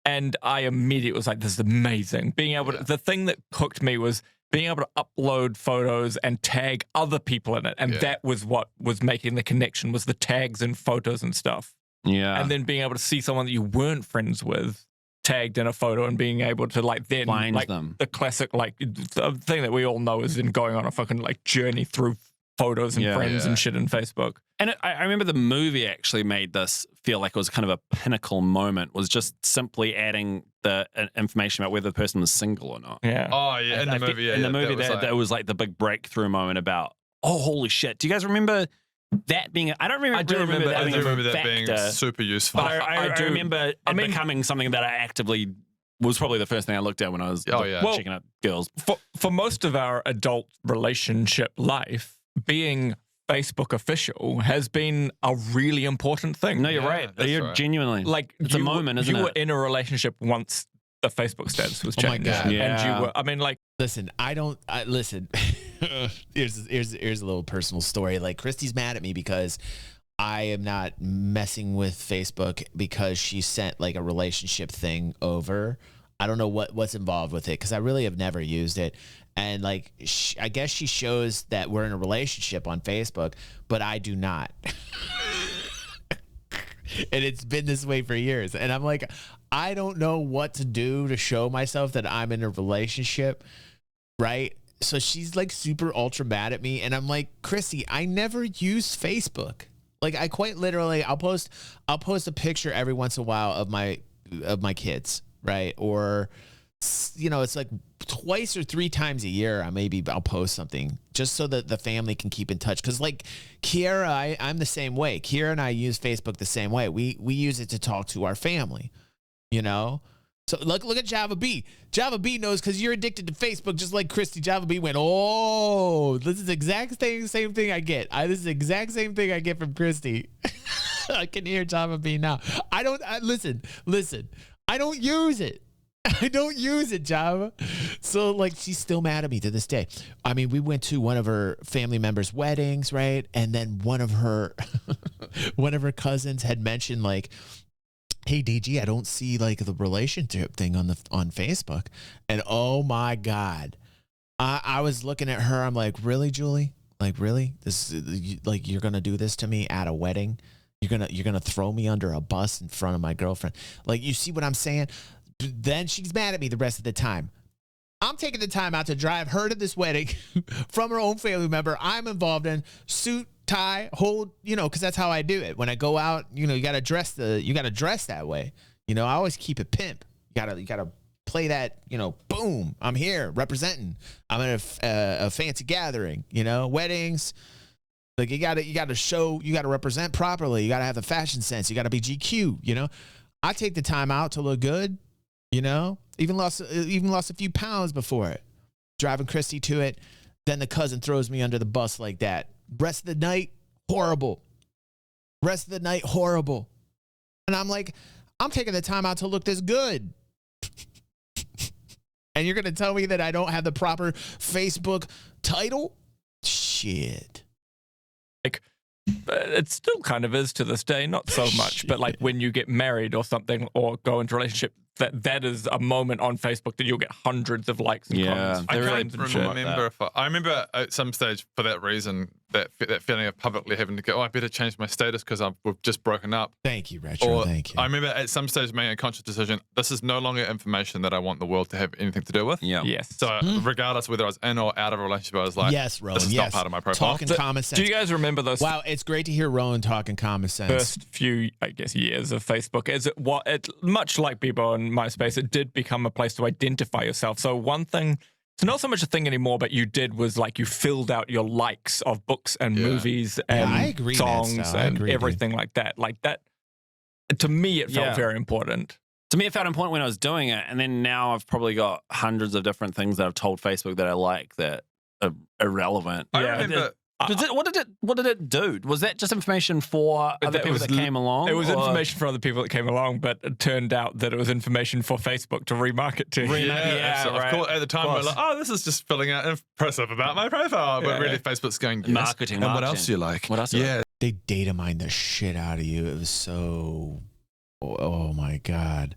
And I immediately was like, this is amazing. Being able to, the thing that hooked me was being able to upload photos and tag other people in it. And that was what was making the connection, was the tags and photos and stuff. Yeah. And then being able to see someone that you weren't friends with tagged in a photo and being able to like then Find like them. the classic like the thing that we all know is in going on a fucking like journey through photos and friends and shit in Facebook. And I remember the movie actually made this feel like it was kind of a pinnacle moment, was just simply adding the information about whether the person was single or not. Yeah. Oh, yeah, in the movie. Yeah, in the movie, that was that was like the big breakthrough moment about, oh, holy shit. Do you guys remember that being, I don't remember, I do really remember that I being do a remember that being factor, super useful. but I do. remember it mean- becoming something that I actively was probably the first thing I looked at when I was checking out girls. For most of our adult relationship life, being Facebook official has been a really important thing. No, you're right. that's You're right. genuinely. Like it's a moment, isn't you it? were in a relationship once the Facebook status was Oh my changed. God. And Yeah. you were, I mean, like, Listen, listen. here's a little personal story. Like, Christy's mad at me because I am not messing with Facebook because she sent like a relationship thing over. I don't know what's involved with it because I really have never used it. And like, I guess she shows that we're in a relationship on Facebook, but I do not. And it's been this way for years. And I'm like, I don't know what to do to show myself that I'm in a relationship, right? So she's like super ultra mad at me. And I'm like, Chrissy, I never use Facebook. Like, I quite literally, I'll post a picture every once in a while of my kids, right? Or, you know, it's like twice or three times a year, I'll post something just so that the family can keep in touch. Because like Kiara, I'm the same way. Kiara and I use Facebook the same way. We use it to talk to our family, you know? So look at Java B. Java B knows because you're addicted to Facebook just like Christy. Java B went, oh, this is the exact same thing I get. This is the exact same thing I get from Christy. I can hear Java B now. Listen. I don't use it. I don't use it, Java. So like, she's still mad at me to this day. I mean, we went to one of her family members' weddings, right? And then one of her cousins had mentioned like, hey DG, I don't see like the relationship thing on Facebook. And oh my God, I was looking at her. I'm like, really, Julie? Like, really? Like, you're gonna do this to me at a wedding? You're gonna throw me under a bus in front of my girlfriend? Like, you see what I'm saying? Then she's mad at me the rest of the time. I'm taking the time out to drive her to this wedding from her own family member I'm involved in, suit, tie, hold, you know, because that's how I do it. When I go out, you know, you gotta dress that way. You know, I always keep it pimp. You gotta play that, you know, boom, I'm here representing. I'm at a fancy gathering, you know, weddings. Like, you gotta show, you gotta represent properly. You gotta have the fashion sense. You gotta be GQ, you know. I take the time out to look good, you know. Even lost a few pounds before it. Driving Christy to it. Then the cousin throws me under the bus like that. Rest of the night, horrible. And I'm like, I'm taking the time out to look this good. And you're going to tell me that I don't have the proper Facebook title? Shit. like, it still kind of is to this day, not so much, but like when you get married or something or go into a relationship, that is a moment on Facebook that you'll get hundreds of likes and comments. I from can't friends and shit. remember I remember at some stage for that reason that feeling of publicly having to go, oh, I better change my status because we've just broken up. Thank you, Retro. Or Thank you. I remember at some stage making a conscious decision. This is no longer information that I want the world to have anything to do with. Yeah. Yes. So regardless whether I was in or out of a relationship, I was like, yes, Rowan. this is yes. not part of my profile. Talking common sense. Do you guys remember those Wow, it's great to hear Rowan talking common sense. first few, I guess, years of Facebook? Much like Bebo and MySpace, it did become a place to identify yourself. So one thing, it's not so much a thing anymore, but you did was like you filled out your likes of books and movies and I agree, songs Matt, I and agree, everything like that. Like that, to me, it felt very important. To me, it felt important when I was doing it, and then now I've probably got hundreds of different things that I've told Facebook that I like that are irrelevant. I remember. What did it do? Was that just information for other people that came along? It was information for other people that came along, but it turned out that it was information for Facebook to remarket to. Of course, at the time, we're like, oh, this is just filling out stuff about my profile. But really, Facebook's going, yes. Marketing. And what else do you like? What else do you like? They data mined the shit out of you. It was so, oh my God.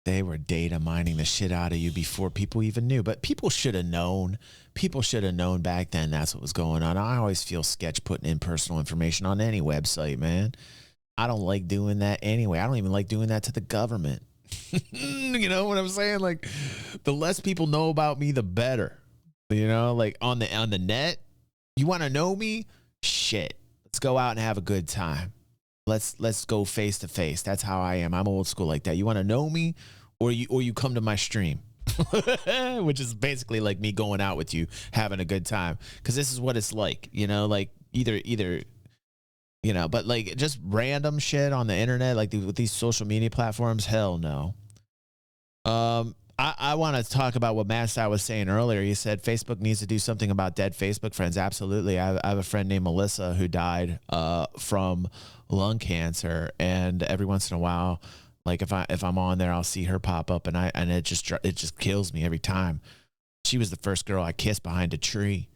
They were data mining the shit out of you before people even knew. But people should have known. People should have known back then that's what was going on. I always feel sketch putting in personal information on any website, man. I don't like doing that anyway. I don't even like doing that to the government. You know what I'm saying? Like, the less people know about me, the better. You know, like on the net, you want to know me? Shit. Let's go out and have a good time. Let's go face to face. That's how I am. I'm old school like that. You want to know me, or you come to my stream, which is basically like me going out with you, having a good time. Because this is what it's like, you know, like either, you know, but like just random shit on the internet, like with these social media platforms, hell no. I want to talk about what Matt Stout was saying earlier. He said Facebook needs to do something about dead Facebook friends. Absolutely. I have a friend named Melissa who died from lung cancer, and every once in a while, like if I'm on there, I'll see her pop up, and it just kills me every time. She was the first girl I kissed behind a tree,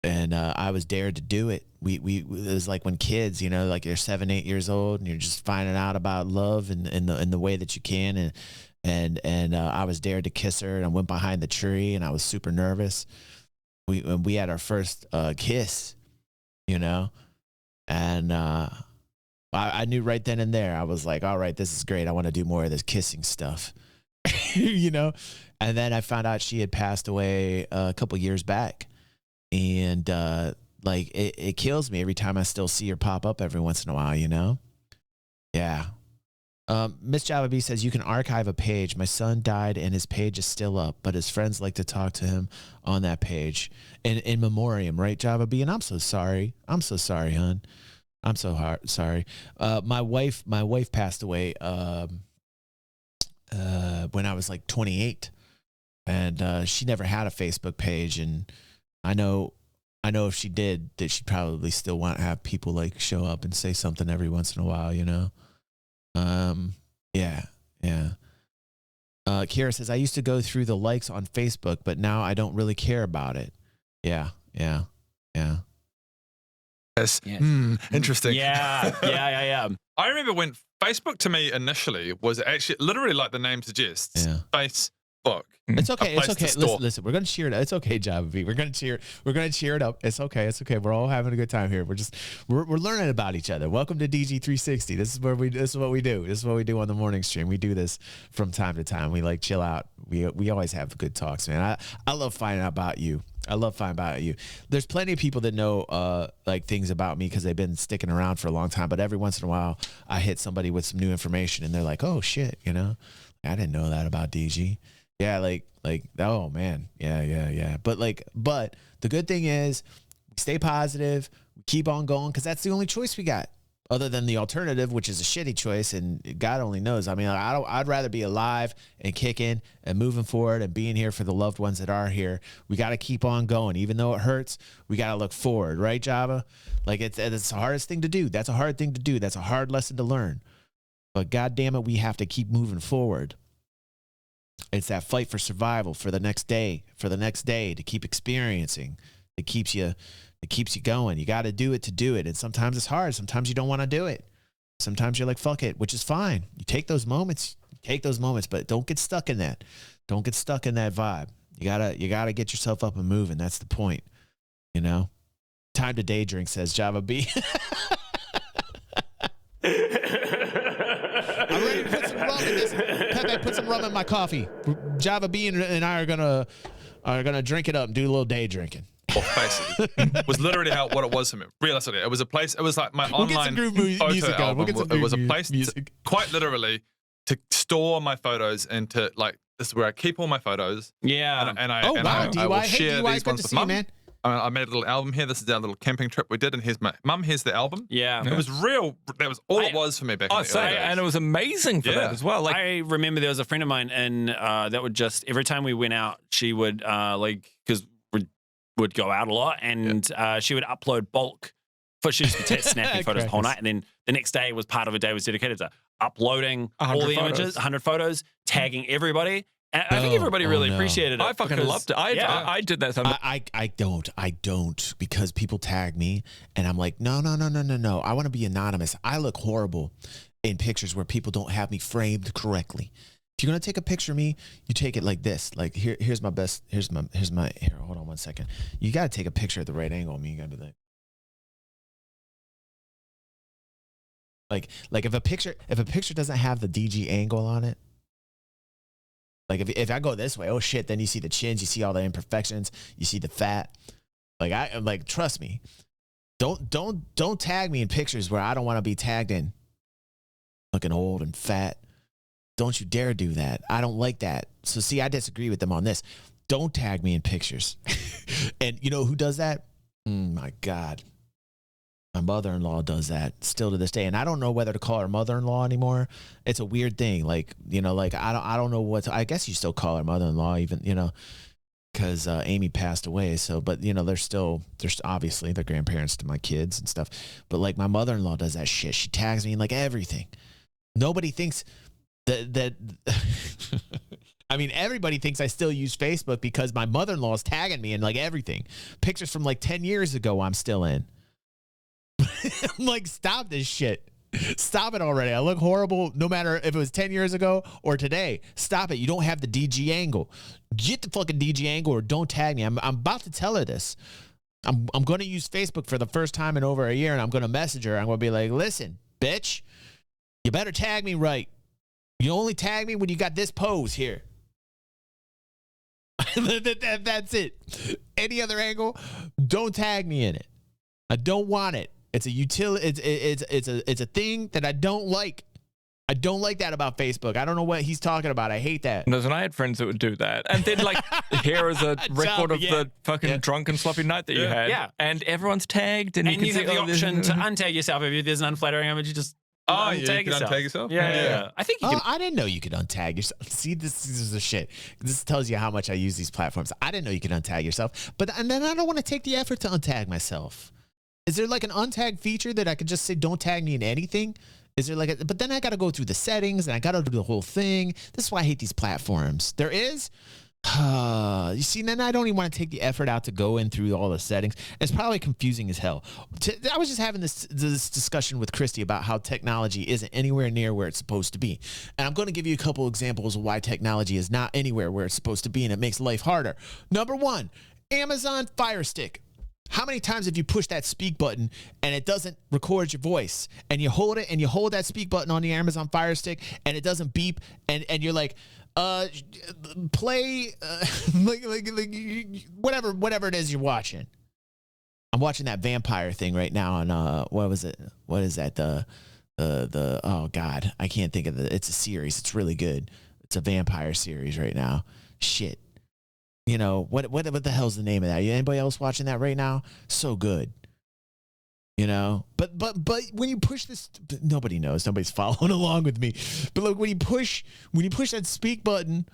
and I was dared to do it. It was like when kids, you know, like you're 7, 8 years old, and you're just finding out about love in the way that you can, and I was dared to kiss her, and I went behind the tree, and I was super nervous. We had our first kiss, you know, and I knew right then and there. I was like, all right, this is great. I want to do more of this kissing stuff, you know. And then I found out she had passed away a couple years back, and like it kills me every time I still see her pop up every once in a while, you know. Yeah. Miss Java B says you can archive a page. My son died and his page is still up, but his friends like to talk to him on that page in memoriam, right, Java B? And I'm so sorry. I'm so sorry, hon. I'm so sorry. My wife passed away when I was like 28, and she never had a Facebook page. And I know if she did, that she'd probably still want to have people like show up and say something every once in a while, you know. Yeah. Kira says I used to go through the likes on Facebook, but now I don't really care about it. Yeah. Yes. Interesting. Yeah. I remember when Facebook to me initially was actually literally like the name suggests. Yeah. Facebook. It's okay. It's okay. Store. Listen, we're gonna cheer it up. It's okay, Java B. We're gonna cheer it up. It's okay. We're all having a good time here. We're learning about each other. Welcome to DG360. This is what we do. This is what we do on the morning stream. We do this from time to time. We like chill out. We always have good talks, man. I love finding out about you. There's plenty of people that know like things about me because they've been sticking around for a long time. But every once in a while, I hit somebody with some new information, and they're like, "Oh shit," you know, I didn't know that about DG. Yeah, like, oh man, yeah. But the good thing is, we stay positive, we keep on going, because that's the only choice we got, other than the alternative, which is a shitty choice, and God only knows. I mean, I'd rather be alive and kicking and moving forward and being here for the loved ones that are here. We got to keep on going, even though it hurts. We got to look forward, right, Java? Like it's the hardest thing to do. That's a hard thing to do. That's a hard lesson to learn. But God damn it, we have to keep moving forward. It's that fight for survival for the next day, to keep experiencing. It keeps you going. You got to do it. And sometimes it's hard. Sometimes you don't want to do it. Sometimes you're like, fuck it, which is fine. You take those moments, but don't get stuck in that. Don't get stuck in that vibe. You gotta get yourself up and moving. That's the point. You know? Time to day drink, says Java B. I'm ready to put some rum in this. Pepe, put some rum in my coffee. Java B and I are gonna drink it up and do a little day drinking. Well, basically, was literally what it was for me. Realistically, it was a place. It was like my online photo album. It was a place, quite literally, to store my photos and to like. This is where I keep all my photos. Yeah, and I will share these ones with Mum. Man. I made a little album here. This is our little camping trip we did, and here's my mum. Here's the album. Yeah. It was real. That was all it was for me back in the early days. And it was amazing for that as well. Like, I remember there was a friend of mine, and that would just every time we went out, she would because we would go out a lot, and she would upload bulk. She used to be snapping photos the whole night, and then the next day was part of a day was dedicated to uploading all the images, 100 photos, tagging everybody. And I think everybody really appreciated it. I fucking loved it. I did that. I don't because people tag me and I'm like, no. I want to be anonymous. I look horrible in pictures where people don't have me framed correctly. If you're gonna take a picture of me, you take it like this. Like here's my best. Here's my. Here, hold on one second. You gotta take a picture at the right angle. I mean, you gotta be like if a picture doesn't have the DG angle on it. Like if I go this way, oh shit, then you see the chins, you see all the imperfections, you see the fat. Like trust me. Don't tag me in pictures where I don't want to be tagged in. Looking old and fat. Don't you dare do that. I don't like that. So see, I disagree with them on this. Don't tag me in pictures. And you know who does that? My God. My mother-in-law does that still to this day, and I don't know whether to call her mother-in-law anymore. It's a weird thing, like I don't know what. I guess you still call her mother-in-law, even because Amy passed away. So, but there's obviously they're grandparents to my kids and stuff. But like my mother-in-law does that shit. She tags me in like everything. Nobody thinks that. I mean, everybody thinks I still use Facebook because my mother-in-law is tagging me in like everything. Pictures from like 10 years ago, I'm still in. I'm like, stop this shit. Stop it already. I look horrible no matter if it was 10 years ago or today. Stop it. You don't have the DG angle. Get the fucking DG angle or don't tag me. I'm about to tell her this. I'm going to use Facebook for the first time in over a year, and I'm going to message her. I'm going to be like, listen, bitch, you better tag me right. You only tag me when you got this pose here. That's it. Any other angle, don't tag me in it. I don't want it. It's a utility. It's a thing that I don't like. I don't like that about Facebook. I don't know what he's talking about. I hate that. No, and I had friends that would do that. And then like, here is a record of the fucking drunken sloppy night that you had. Yeah. And everyone's tagged. And you have the option to untag yourself. If there's an unflattering image, you just untag yourself. Yeah. I think you can. I didn't know you could untag yourself. See, this is the shit. This tells you how much I use these platforms. I didn't know you could untag yourself. And then I don't want to take the effort to untag myself. Is there like an untag feature that I could just say, don't tag me in anything? Is there but then I got to go through the settings and I got to do the whole thing. This is why I hate these platforms. There is, you see, then I don't even want to take the effort out to go in through all the settings. It's probably confusing as hell. I was just having this discussion with Christy about how technology isn't anywhere near where it's supposed to be. And I'm going to give you a couple examples of why technology is not anywhere where it's supposed to be and it makes life harder. Number one, Amazon Fire Stick. How many times have you pushed that speak button and it doesn't record your voice, and you hold it and you hold that speak button on the Amazon Fire Stick and it doesn't beep, and you're like, play whatever it is you're watching. I'm watching that vampire thing right now on what was it? What is that? The oh God, I can't think of it. It's a series. It's really good. It's a vampire series right now. Shit. What the hell's the name of that? Anybody else watching that right now? So good. But when you push this, nobody knows. Nobody's following along with me. But look, when you push that speak button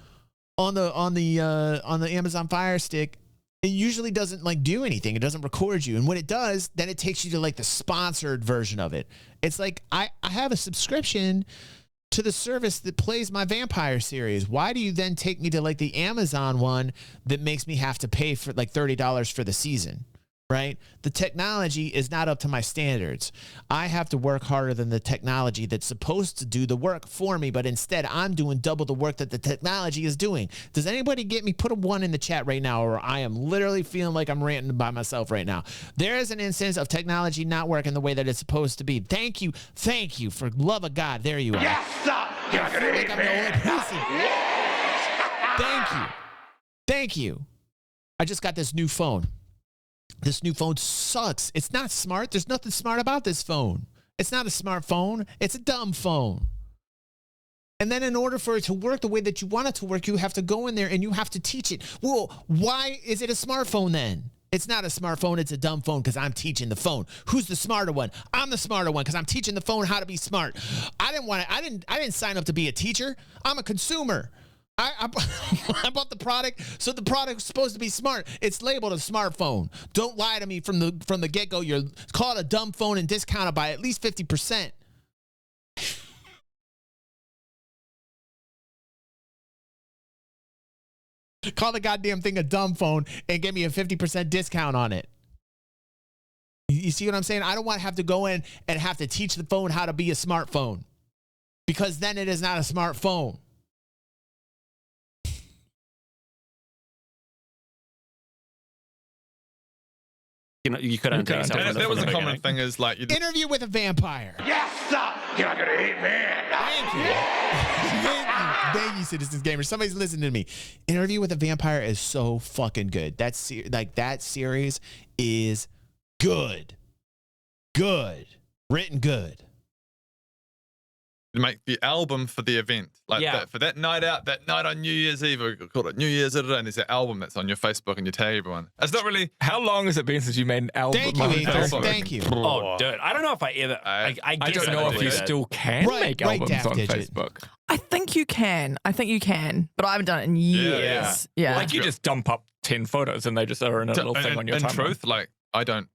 on the Amazon Fire Stick, it usually doesn't like do anything. It doesn't record you. And when it does, then it takes you to like the sponsored version of it. It's like I have a subscription to the service that plays my vampire series. Why do you then take me to like the Amazon one that makes me have to pay for like $30 for the season? Right? The technology is not up to my standards. I have to work harder than the technology that's supposed to do the work for me, but instead I'm doing double the work that the technology is doing. Does anybody get me? Put a 1 in the chat right now, or I am literally feeling like I'm ranting by myself right now. There is an instance of technology not working the way that it's supposed to be. Thank you, for love of God. There you are. Yes, sir. You're not gonna eat me. Thank you. I just got this new phone. This new phone sucks. It's not smart. There's nothing smart about this phone. It's not a smartphone. It's a dumb phone. And then in order for it to work the way that you want it to work, you have to go in there and you have to teach it. Well, why is it a smartphone then? It's not a smartphone. It's a dumb phone because I'm teaching the phone. Who's the smarter one? I'm the smarter one because I'm teaching the phone how to be smart. I didn't sign up to be a teacher. I'm a consumer. I bought the product, so the product's supposed to be smart. It's labeled a smartphone. Don't lie to me from the get-go. You're call it a dumb phone and discount it by at least 50%. Call the goddamn thing a dumb phone and give me a 50% discount on it. You see what I'm saying? I don't want to have to go in and have to teach the phone how to be a smartphone, because then it is not a smartphone. You couldn't take yourself And that was a common thing is like... Interview with a vampire. Yes, sir. You're not gonna hate me. Thank you. Thank you, Citizens Gamers. Somebody's listening to me. Interview with a Vampire is so fucking good. That series is good. Good. Written good. Make the album for the event, like that, for that night out, that night on New Year's Eve, we call it New Year's, and there's an album that's on your Facebook and you tag everyone. It's not really. How long has it been since you made an album? Thank you, Ethan. Thank you. Oh, dude, I don't know if I ever. I guess don't know if you still can make albums on Facebook. I think you can. But I haven't done it in years. Yeah. Like you just dump up 10 photos and they just are in a little thing on your timeline. In truth, like I don't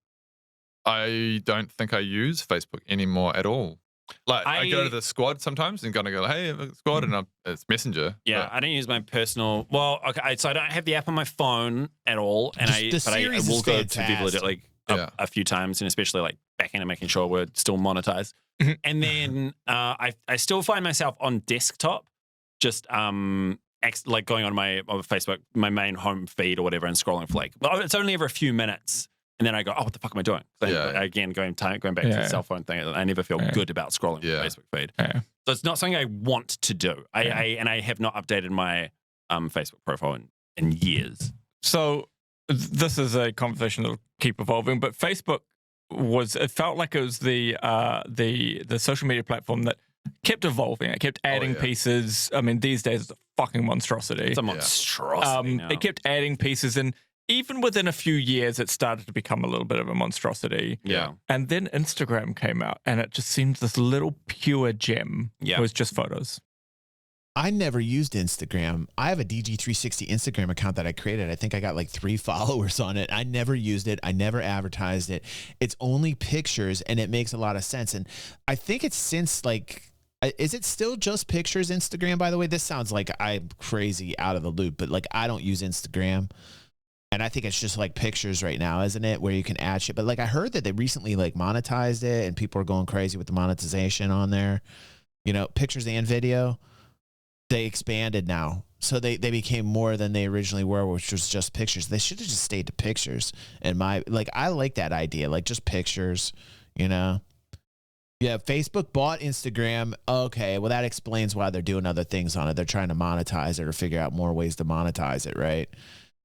think I use Facebook anymore at all. Like I go to the squad sometimes and gonna go, hey, squad, and it's Messenger. Yeah, I don't use my personal. Well, okay, so I don't have the app on my phone at all, and I will go to Viva like a few times, and especially like back into making sure we're still monetized. And then I still find myself on desktop, just like going on my Facebook, my main home feed or whatever, and scrolling for like, well, it's only every a few minutes. And then I go, oh, what the fuck am I doing? Again, going back to the cell phone thing, I never feel good about scrolling the Facebook feed. So it's not something I want to do. I have not updated my Facebook profile in years. So this is a conversation that'll keep evolving, but Facebook it felt like it was the social media platform that kept evolving. It kept adding pieces. I mean, these days it's a fucking monstrosity. It's a monstrosity now. It kept adding pieces, and even within a few years, it started to become a little bit of a monstrosity. Yeah. And then Instagram came out, and it just seemed this little pure gem. Yeah. It was just photos. I never used Instagram. I have a DG360 Instagram account that I created. I think I got like 3 followers on it. I never used it. I never advertised it. It's only pictures, and it makes a lot of sense. And I think it's since like, is it still just pictures, Instagram, by the way? This sounds like I'm crazy out of the loop, but like I don't use Instagram. And I think it's just like pictures right now, isn't it? Where you can add shit. But like I heard that they recently like monetized it and people are going crazy with the monetization on there. You know, pictures and video, they expanded now. So they became more than they originally were, which was just pictures. They should have just stayed to pictures. And I like that idea, like just pictures, you know? Yeah, Facebook bought Instagram. Okay, well, that explains why they're doing other things on it. They're trying to monetize it or figure out more ways to monetize it, right?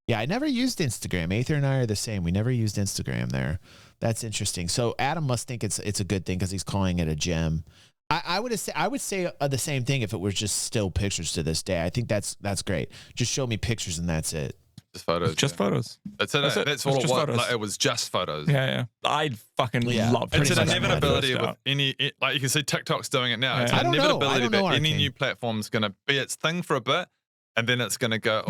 Yeah, I never used Instagram. Aether and I are the same. We never used Instagram there. That's interesting. So Adam must think it's a good thing because he's calling it a gem. I would say the same thing if it were just still pictures to this day. I think that's great. Just show me pictures and that's it. Just photos. Just photos. That's all it was. Like, it was just photos. Yeah. I fucking love it. It's an inevitability with any, like you can see TikTok's doing it now. It's an inevitability that any new platform's going to be its thing for a bit. And then it's going to go,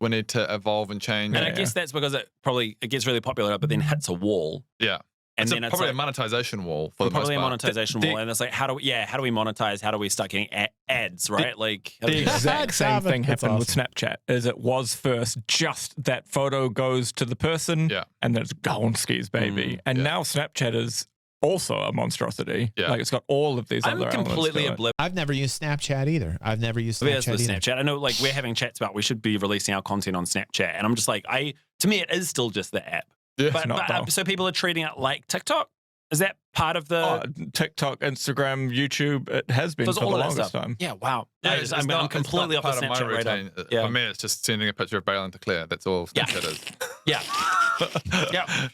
we need to evolve and change. And I guess that's because it gets really popular, but then hits a wall. Yeah. And then it's probably a monetization wall for the most part. Probably a monetization wall. And it's like, how do we monetize? How do we start getting ads, right? The exact same thing happened with Snapchat. As it was first, just that photo goes to the person, and then it's gone skis, baby. And now Snapchat is also a monstrosity. Yeah. Like it's got all of these other elements. I'm completely oblivious. I've never used Snapchat either. I've never used Snapchat. I know, like we're having chats about we should be releasing our content on Snapchat, and I'm just like, to me, it is still just the app. Yeah. But so people are treating it like TikTok. Is that part of the TikTok, Instagram, YouTube? It has been for the longest time. Yeah, wow. Yeah, I'm completely off the Snapchat radar. For me, it's just sending a picture of Bale into Claire. That's all Snapchat is. Yeah.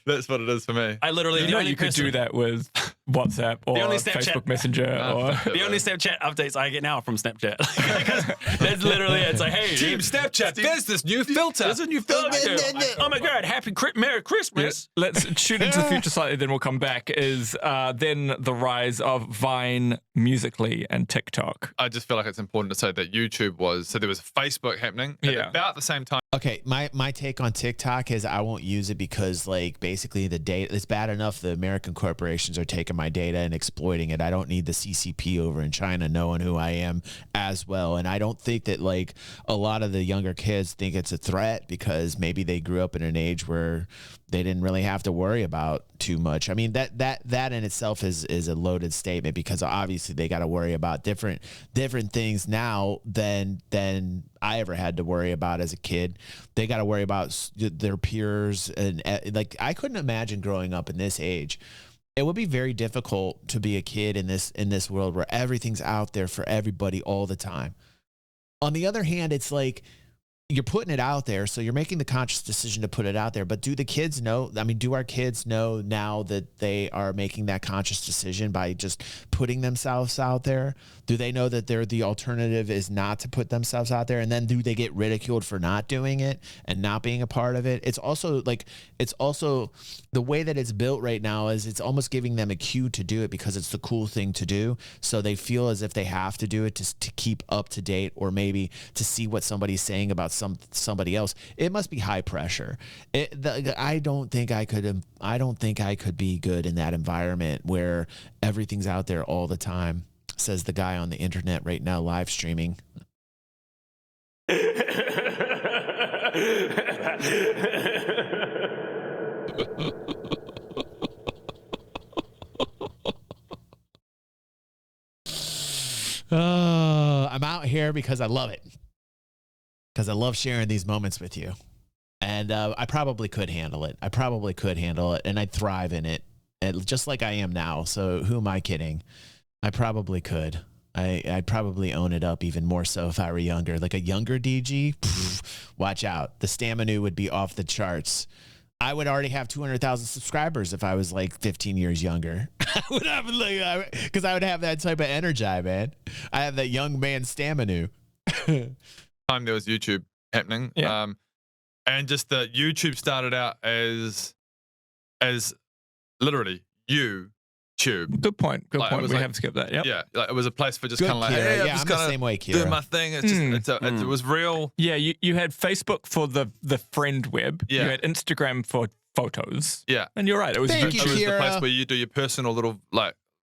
That's what it is for me. I literally, you could do that with WhatsApp or The only Snapchat- Facebook Messenger or The only Snapchat updates I get now are from Snapchat. That's literally it. It's like, hey, Team Snapchat, there's this new filter. there's a new filter. Oh my God, Merry Christmas. Let's shoot into the future slightly, then we'll come back. Is then the rise of Vine, Musical.ly, and TikTok. I just feel like it's important to say that YouTube was, so there was Facebook happening at about the same time. Okay, my take on TikTok is I won't use it because like basically the data, it's bad enough the American corporations are taking my data and exploiting it. I don't need the CCP over in China knowing who I am as well. And I don't think that like a lot of the younger kids think it's a threat because maybe they grew up in an age where they didn't really have to worry about too much. I mean, that in itself is a loaded statement because obviously they got to worry about different things now than I ever had to worry about as a kid. They got to worry about their peers and like I couldn't imagine growing up in this age. It would be very difficult to be a kid in this world where everything's out there for everybody all the time. On the other hand, it's like you're putting it out there, so you're making the conscious decision to put it out there. But do the kids know? I mean, do our kids know now that they are making that conscious decision by just putting themselves out there? Do they know that the alternative is not to put themselves out there? And then do they get ridiculed for not doing it and not being a part of it? It's also the way that it's built right now is it's almost giving them a cue to do it because it's the cool thing to do. So they feel as if they have to do it to keep up to date or maybe to see what somebody's saying about somebody else. It must be high pressure. I don't think I could be good in that environment where everything's out there all the time, says the guy on the internet right now live streaming. I'm out here because I love it. Because I love sharing these moments with you. And I probably could handle it. And I'd thrive in it, just like I am now. So who am I kidding? I probably could. I'd probably own it up even more so if I were younger. Like a younger DG, watch out. The stamina would be off the charts. I would already have 200,000 subscribers if I was like 15 years younger. I would have because I would have that type of energy, man. I have that young man stamina. Time there was YouTube happening, and just the YouTube started out as literally YouTube. Good point. Like, We have skipped that. Yep. Yeah, like it was a place for just kind of like, hey, I'm just the same way, Kira. doing my thing. It's just it was real. Yeah, you had Facebook for the friend web. Yeah. You had Instagram for photos. Yeah, And you're right. It was Thank you, it was the Kira. place where you do your personal little like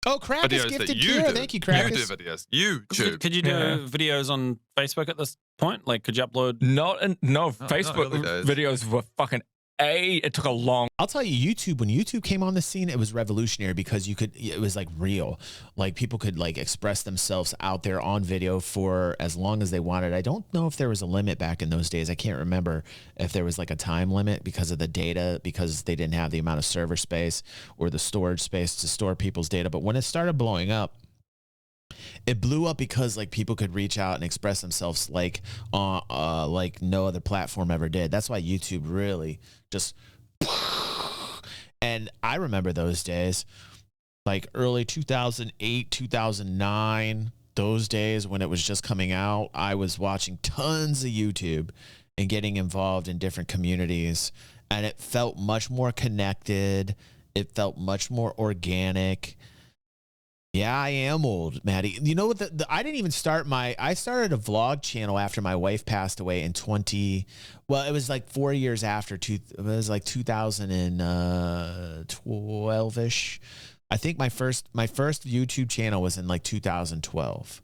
Oh, Krakus videos that gifted you Kira. do. Thank you, You Krakus. do videos. YouTube. Could you do videos on Facebook at this point? Like, could you upload? no not Facebook early days. videos were fucking it took a long I'll tell you, YouTube, when YouTube came on the scene, it was revolutionary because it was like real. Like people could like express themselves out there on video for as long as they wanted. I don't know if there was a limit back in those days. I can't remember if there was like a time limit because of the data, because they didn't have the amount of server space or the storage space to store people's data. But when it started blowing up, it blew up because like people could reach out and express themselves like no other platform ever did. That's why YouTube really just, and I remember those days, like early 2008, 2009, those days when it was just coming out. I was watching tons of YouTube and getting involved in different communities, and it felt much more connected. It felt much more organic. Yeah, I am old, Maddie. You know what? I didn't even start I started a vlog channel after my wife passed away in it was like 4 years after, it was like 2012-ish. I think my first YouTube channel was in like 2012.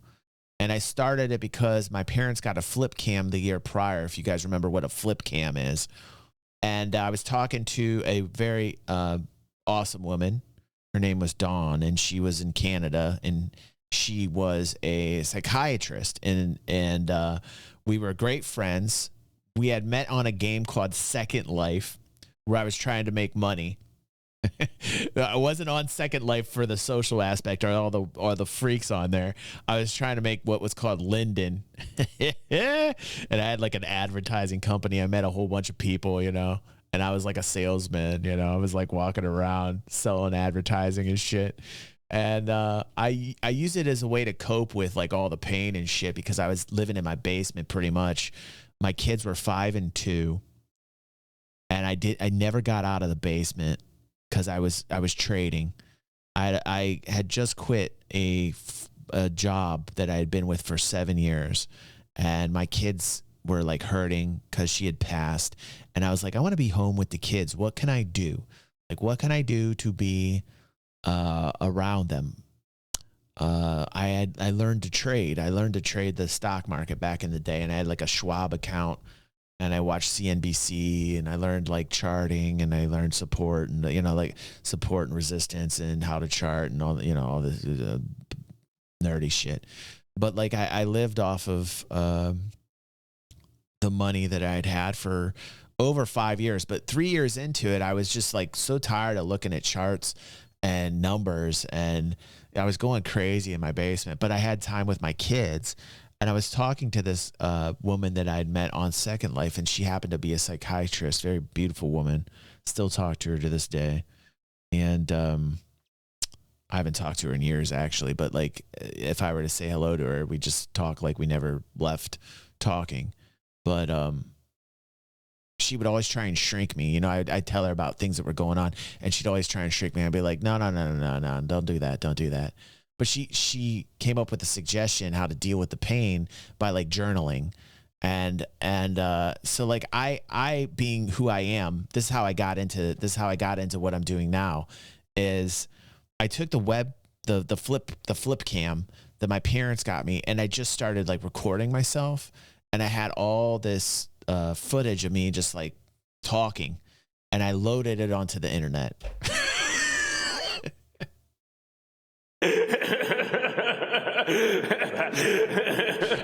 And I started it because my parents got a flip cam the year prior, if you guys remember what a flip cam is. And I was talking to a very awesome woman. Her name was Dawn, and she was in Canada, and she was a psychiatrist, and we were great friends. We had met on a game called Second Life, where I was trying to make money. I wasn't on Second Life for the social aspect or the freaks on there. I was trying to make what was called Linden, and I had like an advertising company. I met a whole bunch of people, and and I was like a salesman, you know, I was like walking around selling advertising and shit. And I used it as a way to cope with like all the pain and shit because I was living in my basement pretty much. My kids were 5 and 2, and I never got out of the basement because I was trading. I had just quit a job that I had been with for 7 years, and my kids were like hurting because she had passed, and I was like, I want to be home with the kids. What can I do? Like, what can I do to be around them? I learned to trade. I learned to trade the stock market back in the day, and I had like a Schwab account, and I watched CNBC, and I learned like charting, and I learned support, and you know, like support and resistance, and how to chart, and all, you know, all this nerdy shit. But like I lived off of the money that I'd had for over 5 years. But 3 years into it, I was just like so tired of looking at charts and numbers, and I was going crazy in my basement. But I had time with my kids, and I was talking to this woman that I'd met on Second Life, and she happened to be a psychiatrist, very beautiful woman. Still talk to her to this day. And I haven't talked to her in years, actually. But like, if I were to say hello to her, we just talk like we never left talking. But she would always try and shrink me. You know, I'd tell her about things that were going on, and she'd always try and shrink me. I'd be like, no, don't do that. Don't do that. But she came up with a suggestion how to deal with the pain by like journaling. And so like I being who I am, this is how I got into what I'm doing now. Is I took the flip cam that my parents got me, and I just started like recording myself, and I had all this footage of me just like talking, and I loaded it onto the internet.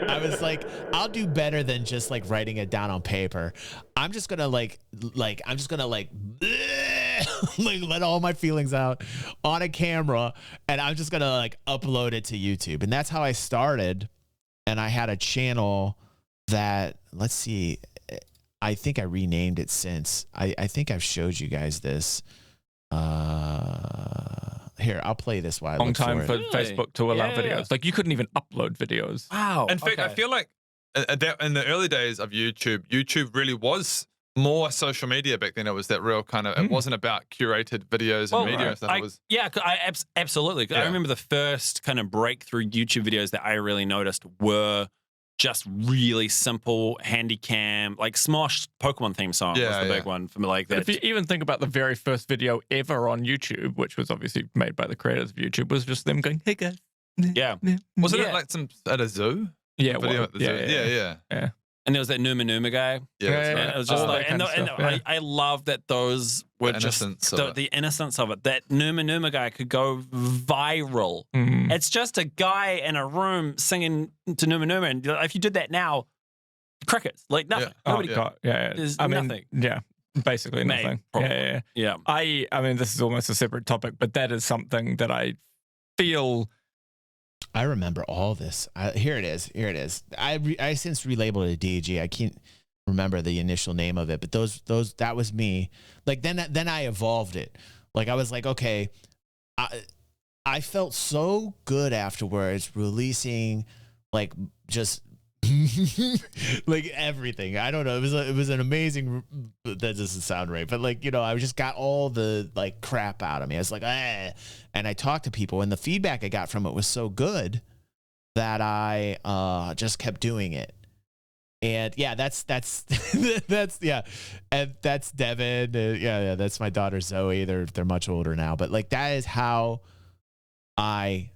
I was like, I'll do better than just like writing it down on paper. I'm just gonna like like let all my feelings out on a camera, and I'm just gonna like upload it to YouTube. And that's how I started. And I had a channel that, let's see, I think I renamed it since. I think I've showed you guys this. Here, I'll play this while I Long look time for it. Facebook to allow Yeah. videos. Like you couldn't even upload videos. Wow. In fact, I feel like in the early days of YouTube really was more social media back then. It was that real kind of, it wasn't about curated videos and media and stuff. It was, Absolutely. 'Cause I Yeah. remember the first kind of breakthrough YouTube videos that I really noticed were just really simple handy cam, like Smosh Pokemon theme song was the big one for me. Like But that. if you even think about the very first video ever on YouTube, which was obviously made by the creators of YouTube, was just them going, "Hey guys." Yeah. wasn't Yeah. it like at a zoo? Yeah, Video well, at the zoo? Yeah. And there was that Numa guy. Yeah, that's Yeah, right. And it was just all like, that kind of stuff, I love that those were The just innocence of it. the innocence of it. That Numa guy could go viral. Mhm. It's just a guy in a room singing to Numa, and if you did that now, crickets, like nothing. Yeah. Nobody. Yeah. There's I mean, nothing. yeah, basically Maybe, nothing. probably. Yeah. Yeah. I mean, this is almost a separate topic, but that is something that I feel. I remember all this. Here it is. I since relabeled it DG. I can't remember the initial name of it, but that was me. Like then I evolved it. Like I was like, okay, I felt so good afterwards releasing like just like everything. I don't know. It was an amazing. That doesn't sound right, but like, you know, I just got all the like crap out of me. I was like, and I talked to people, and the feedback I got from it was so good that I just kept doing it. And yeah, that's yeah, and that's Devin. Yeah, that's my daughter Zoe. They're much older now, but like that is how I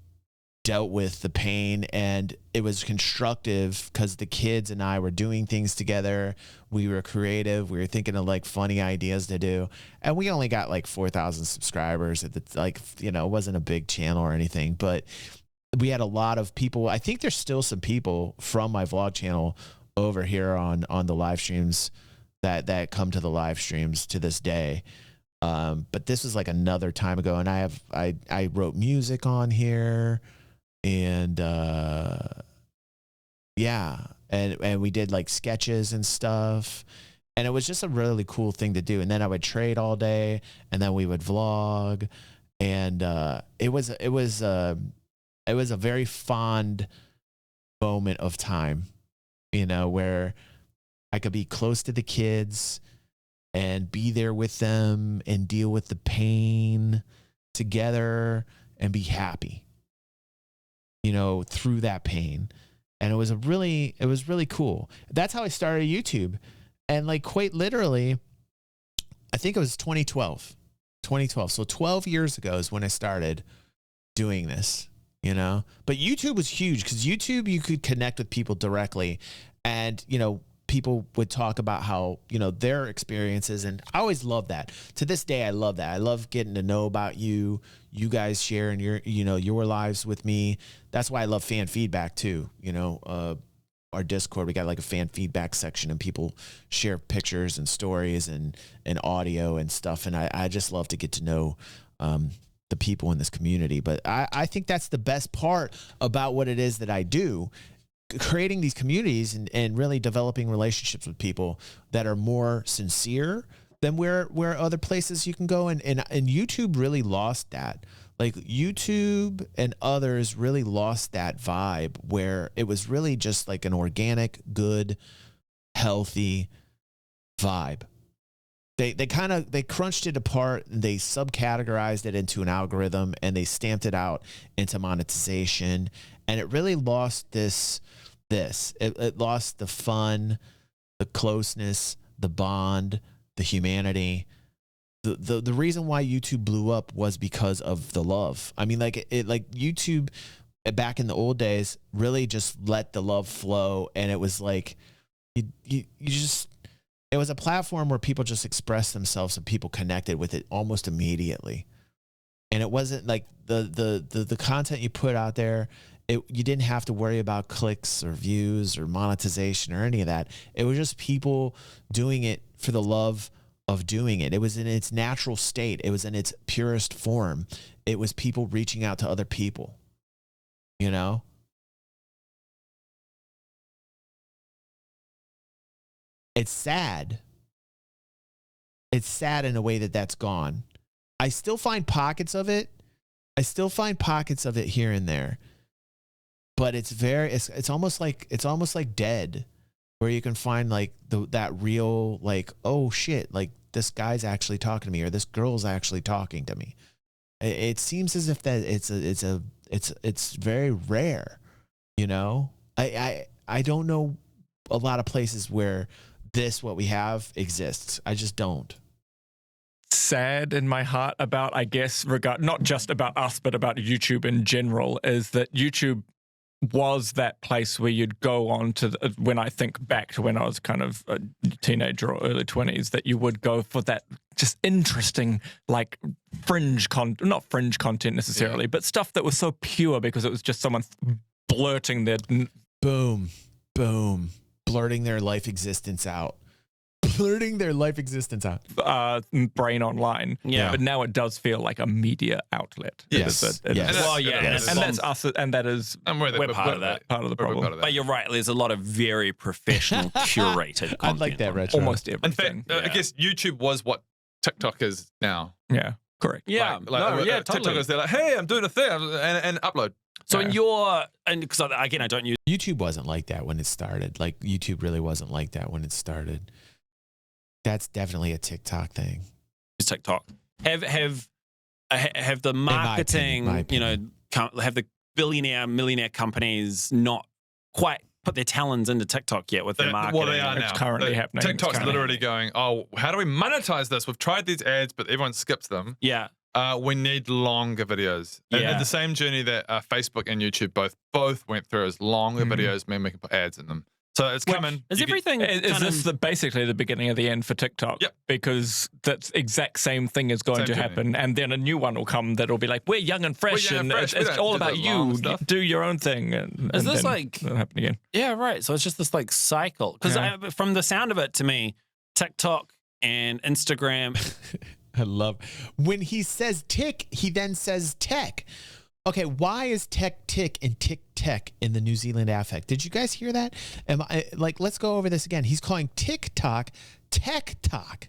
dealt with the pain, and it was constructive because the kids and I were doing things together. We were creative. We were thinking of like funny ideas to do, and we only got like 4,000 subscribers at the, like, you know, it wasn't a big channel or anything, but we had a lot of people. I think there's still some people from my vlog channel over here on the live streams that come to the live streams to this day. But this was like another time ago, and I wrote music on here. And yeah, and we did like sketches and stuff, And it was just a really cool thing to do. And then I would trade all day, and then we would vlog. And it was a very fond moment of time, you know, where I could be close to the kids and be there with them and deal with the pain together and be happy, you know, through that pain. And it was really cool. That's how I started YouTube. And like quite literally, I think it was 2012. So 12 years ago is when I started doing this, you know. But YouTube was huge because YouTube, you could connect with people directly. And, you know, people would talk about how, you know, their experiences. And I always love that. To this day, I love that. I love getting to know about you guys sharing your lives with me. That's why I love fan feedback too. You know, our Discord, we got like a fan feedback section, and people share pictures and stories and audio and stuff. And I just love to get to know the people in this community. But I think that's the best part about what it is that I do, creating these communities and really developing relationships with people that are more sincere than where other places you can go. And YouTube really lost that. Like YouTube and others really lost that vibe where it was really just like an organic, good, healthy vibe. They crunched it apart, and they subcategorized it into an algorithm, and they stamped it out into monetization. And it really lost this. It lost the fun, the closeness, the bond, the humanity. The reason why YouTube blew up was because of the love. I mean, like YouTube back in the old days really just let the love flow, and it was like you just, it was a platform where people just expressed themselves and people connected with it almost immediately. And it wasn't like the content you put out there, you didn't have to worry about clicks or views or monetization or any of that. It was just people doing it for the love of doing it. It was in its natural state. It was in its purest form. It was people reaching out to other people, you know? It's sad. It's sad in a way that that's gone. I still find pockets of it. Here and there. But it's almost like dead, where you can find like that real, like, oh shit, like this guy's actually talking to me, or this girl's actually talking to me. It seems as if that it's very rare, you know. I don't know a lot of places where what we have exists. I just don't. Sad in my heart about, I guess, not just about us, but about YouTube in general, is that YouTube was that place where you'd go on to, when I think back to when I was kind of a teenager or early 20s, that you would go for that just interesting, like not fringe content necessarily, but stuff that was so pure because it was just someone blurting their boom, blurting their life existence out. Brain online. Yeah. But now it does feel like a media outlet. Yes. And that's us, and that is, we're part of that. Part of the problem. But you're right, there's a lot of very professional, curated content. I like that, Rich. Almost everything. In fact, I guess YouTube was what TikTok is now. Yeah, correct. Yeah, totally. TikTokers, they're like, hey, I'm doing a thing, and upload. So because again, I don't use YouTube wasn't like that when it started. Like YouTube really wasn't like that when it started. That's definitely a TikTok thing. TikTok. Have the marketing, have the millionaire companies not quite put their talons into TikTok yet with their marketing? Well, they are now. It's currently happening. TikTok's literally going, oh, how do we monetize this? We've tried these ads, but everyone skips them. Yeah. We need longer videos. Yeah. And the same journey that Facebook and YouTube both went through is longer videos, mean we can put ads in them. So it's coming. Is everything? Is this basically the beginning of the end for TikTok? Yep. Because that exact same thing is going to happen, and then a new one will come that will be like, we're young and fresh, it's all about you. Do your own thing. Is this like it'll happen again? Yeah, right. So it's just this like cycle. Because from the sound of it, to me, TikTok and Instagram. I love when he says tick, he then says tech. Okay, why is tech tick and tick tech in the New Zealand affect? Did you guys hear that? Let's go over this again. He's calling TikTok Tech Talk.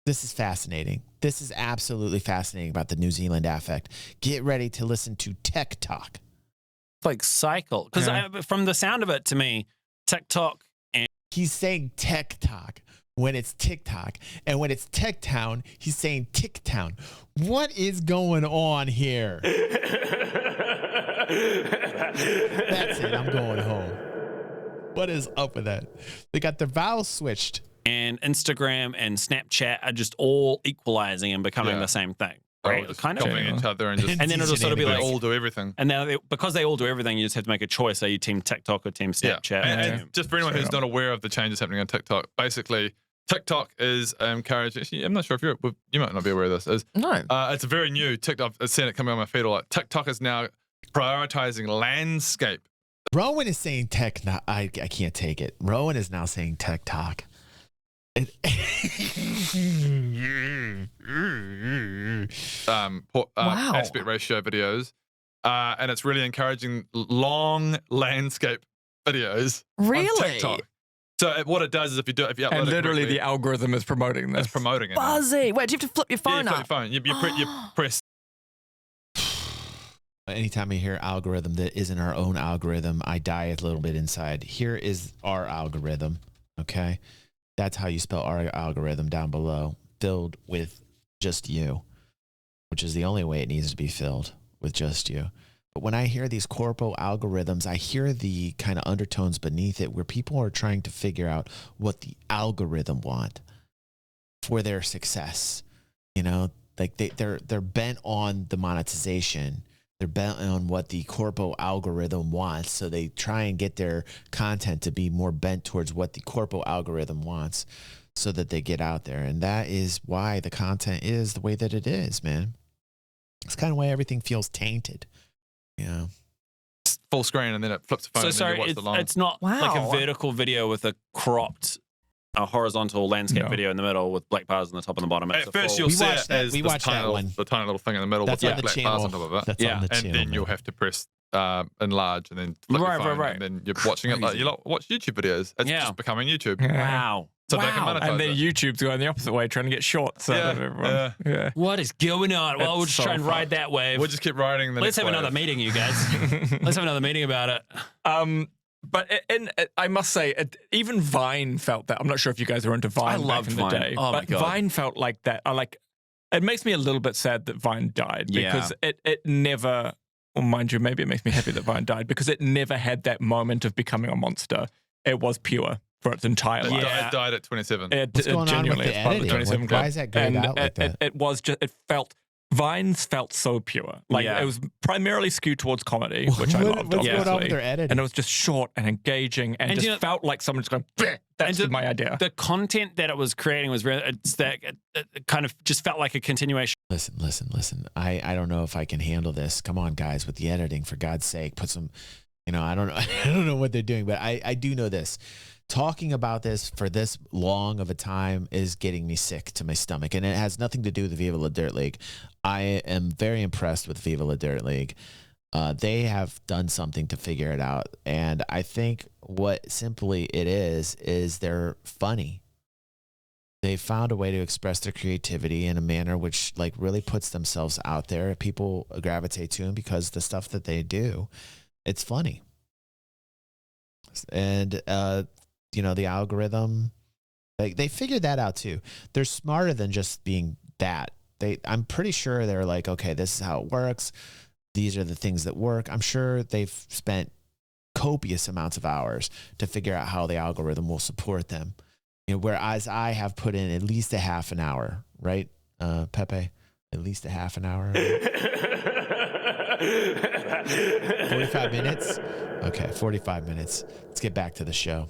This is fascinating. This is absolutely fascinating about the New Zealand affect. Get ready to listen to Tech Talk. Like cycle. Because from the sound of it to me, TikTok and He's saying Tech Talk when it's TikTok. And when it's Tech Town, he's saying Tick Town. What is going on here? That's it. I'm going home. What is up with that? They got their vowels switched. and Instagram and Snapchat are just all equalizing and becoming the same thing. Right? Just Kind of. copying each other and just And then it'll sort of be they like, all do everything. and now because they all do everything, you just have to make a choice. Are you team TikTok or team Snapchat? And just for anyone who's not aware of the changes happening on TikTok, basically TikTok is encouraging. I'm not sure if you might not be aware of this. It's a very new TikTok. I've seen it coming on my feed a lot. TikTok is now prioritizing landscape. Rowan is saying tech. I can't take it. Rowan is now saying tech talk. Aspect ratio videos, and it's really encouraging long landscape videos Really? on TikTok. So what it does is if you upload And it literally correctly, the algorithm is promoting this. it's promoting it. now. Buzzy. Wait, do you have to flip your phone Yeah, up? flip your phone. You press. Anytime I hear algorithm that isn't our own algorithm, I die a little bit inside. Here is our algorithm. Okay. That's how you spell our algorithm down below. Filled with just you, which is the only way it needs to be filled, with just you. But when I hear these corpo algorithms, I hear the kind of undertones beneath it where people are trying to figure out what the algorithm want for their success. You know, like they're bent on the monetization. They're bent on what the corpo algorithm wants. So they try and get their content to be more bent towards what the corpo algorithm wants so that they get out there. And that is why the content is the way that it is, man. It's kind of why everything feels tainted. Yeah. Full screen and then it flips the phone. So and then sorry, you watch the line. it's not like a vertical video with a cropped, a horizontal landscape video in the middle with black bars on the top and the bottom. It's At first, you'll We see watched it that. as We this watched tiny that little, one. the tiny little thing in the middle That's with on the black bars channel. on top of it. That's on the And channel. then you'll have to press enlarge and then flip your phone, and then you're watching it like you watch YouTube videos. It's just becoming YouTube. Wow. So they can monetize And then it. YouTube's going the opposite way, trying to get shorts out of everyone. Yeah. What is going on? Well, we'll It's just try and so ride that wave. We'll just keep riding the Let's next have another wave. meeting, you guys. Let's have another meeting about it. But I must say, even Vine felt that. I'm not sure if you guys were into Vine I back loved in the Vine. day. Oh my but God. Vine felt like that. It makes me a little bit sad that Vine died because it never, well, mind you, maybe it makes me happy that Vine died because it never had that moment of becoming a monster. It was pure for its entire life. It died at 27. What's going on with genuinely, the it's part of the editing? 27 Why club. is that grayed out like that? It was just, it felt, Vines felt so pure. Like it was primarily skewed towards comedy, which I loved, What's going on with obviously. their editing? And it was just short and engaging and just felt like someone just going, "Bleh, that's my idea. The content that it was creating was really, it kind of just felt like a continuation. Listen. I don't know if I can handle this. Come on, guys, with the editing, for God's sake, put some, I don't know. I don't know what they're doing, but I do know this. Talking about this for this long of a time is getting me sick to my stomach, and it has nothing to do with the Viva La Dirt League. I am very impressed with Viva La Dirt League. They have done something to figure it out, and I think what simply it is they're funny. They found a way to express their creativity in a manner which really puts themselves out there. People gravitate to them because the stuff that they do, it's funny. And the algorithm, they figured that out too. They're smarter than just being that. I'm pretty sure they're like, okay, this is how it works. These are the things that work. I'm sure they've spent copious amounts of hours to figure out how the algorithm will support them. Whereas I have put in at least a half an hour, right, Pepe? At least a half an hour. 45 minutes? Okay, 45 minutes. Let's get back to the show.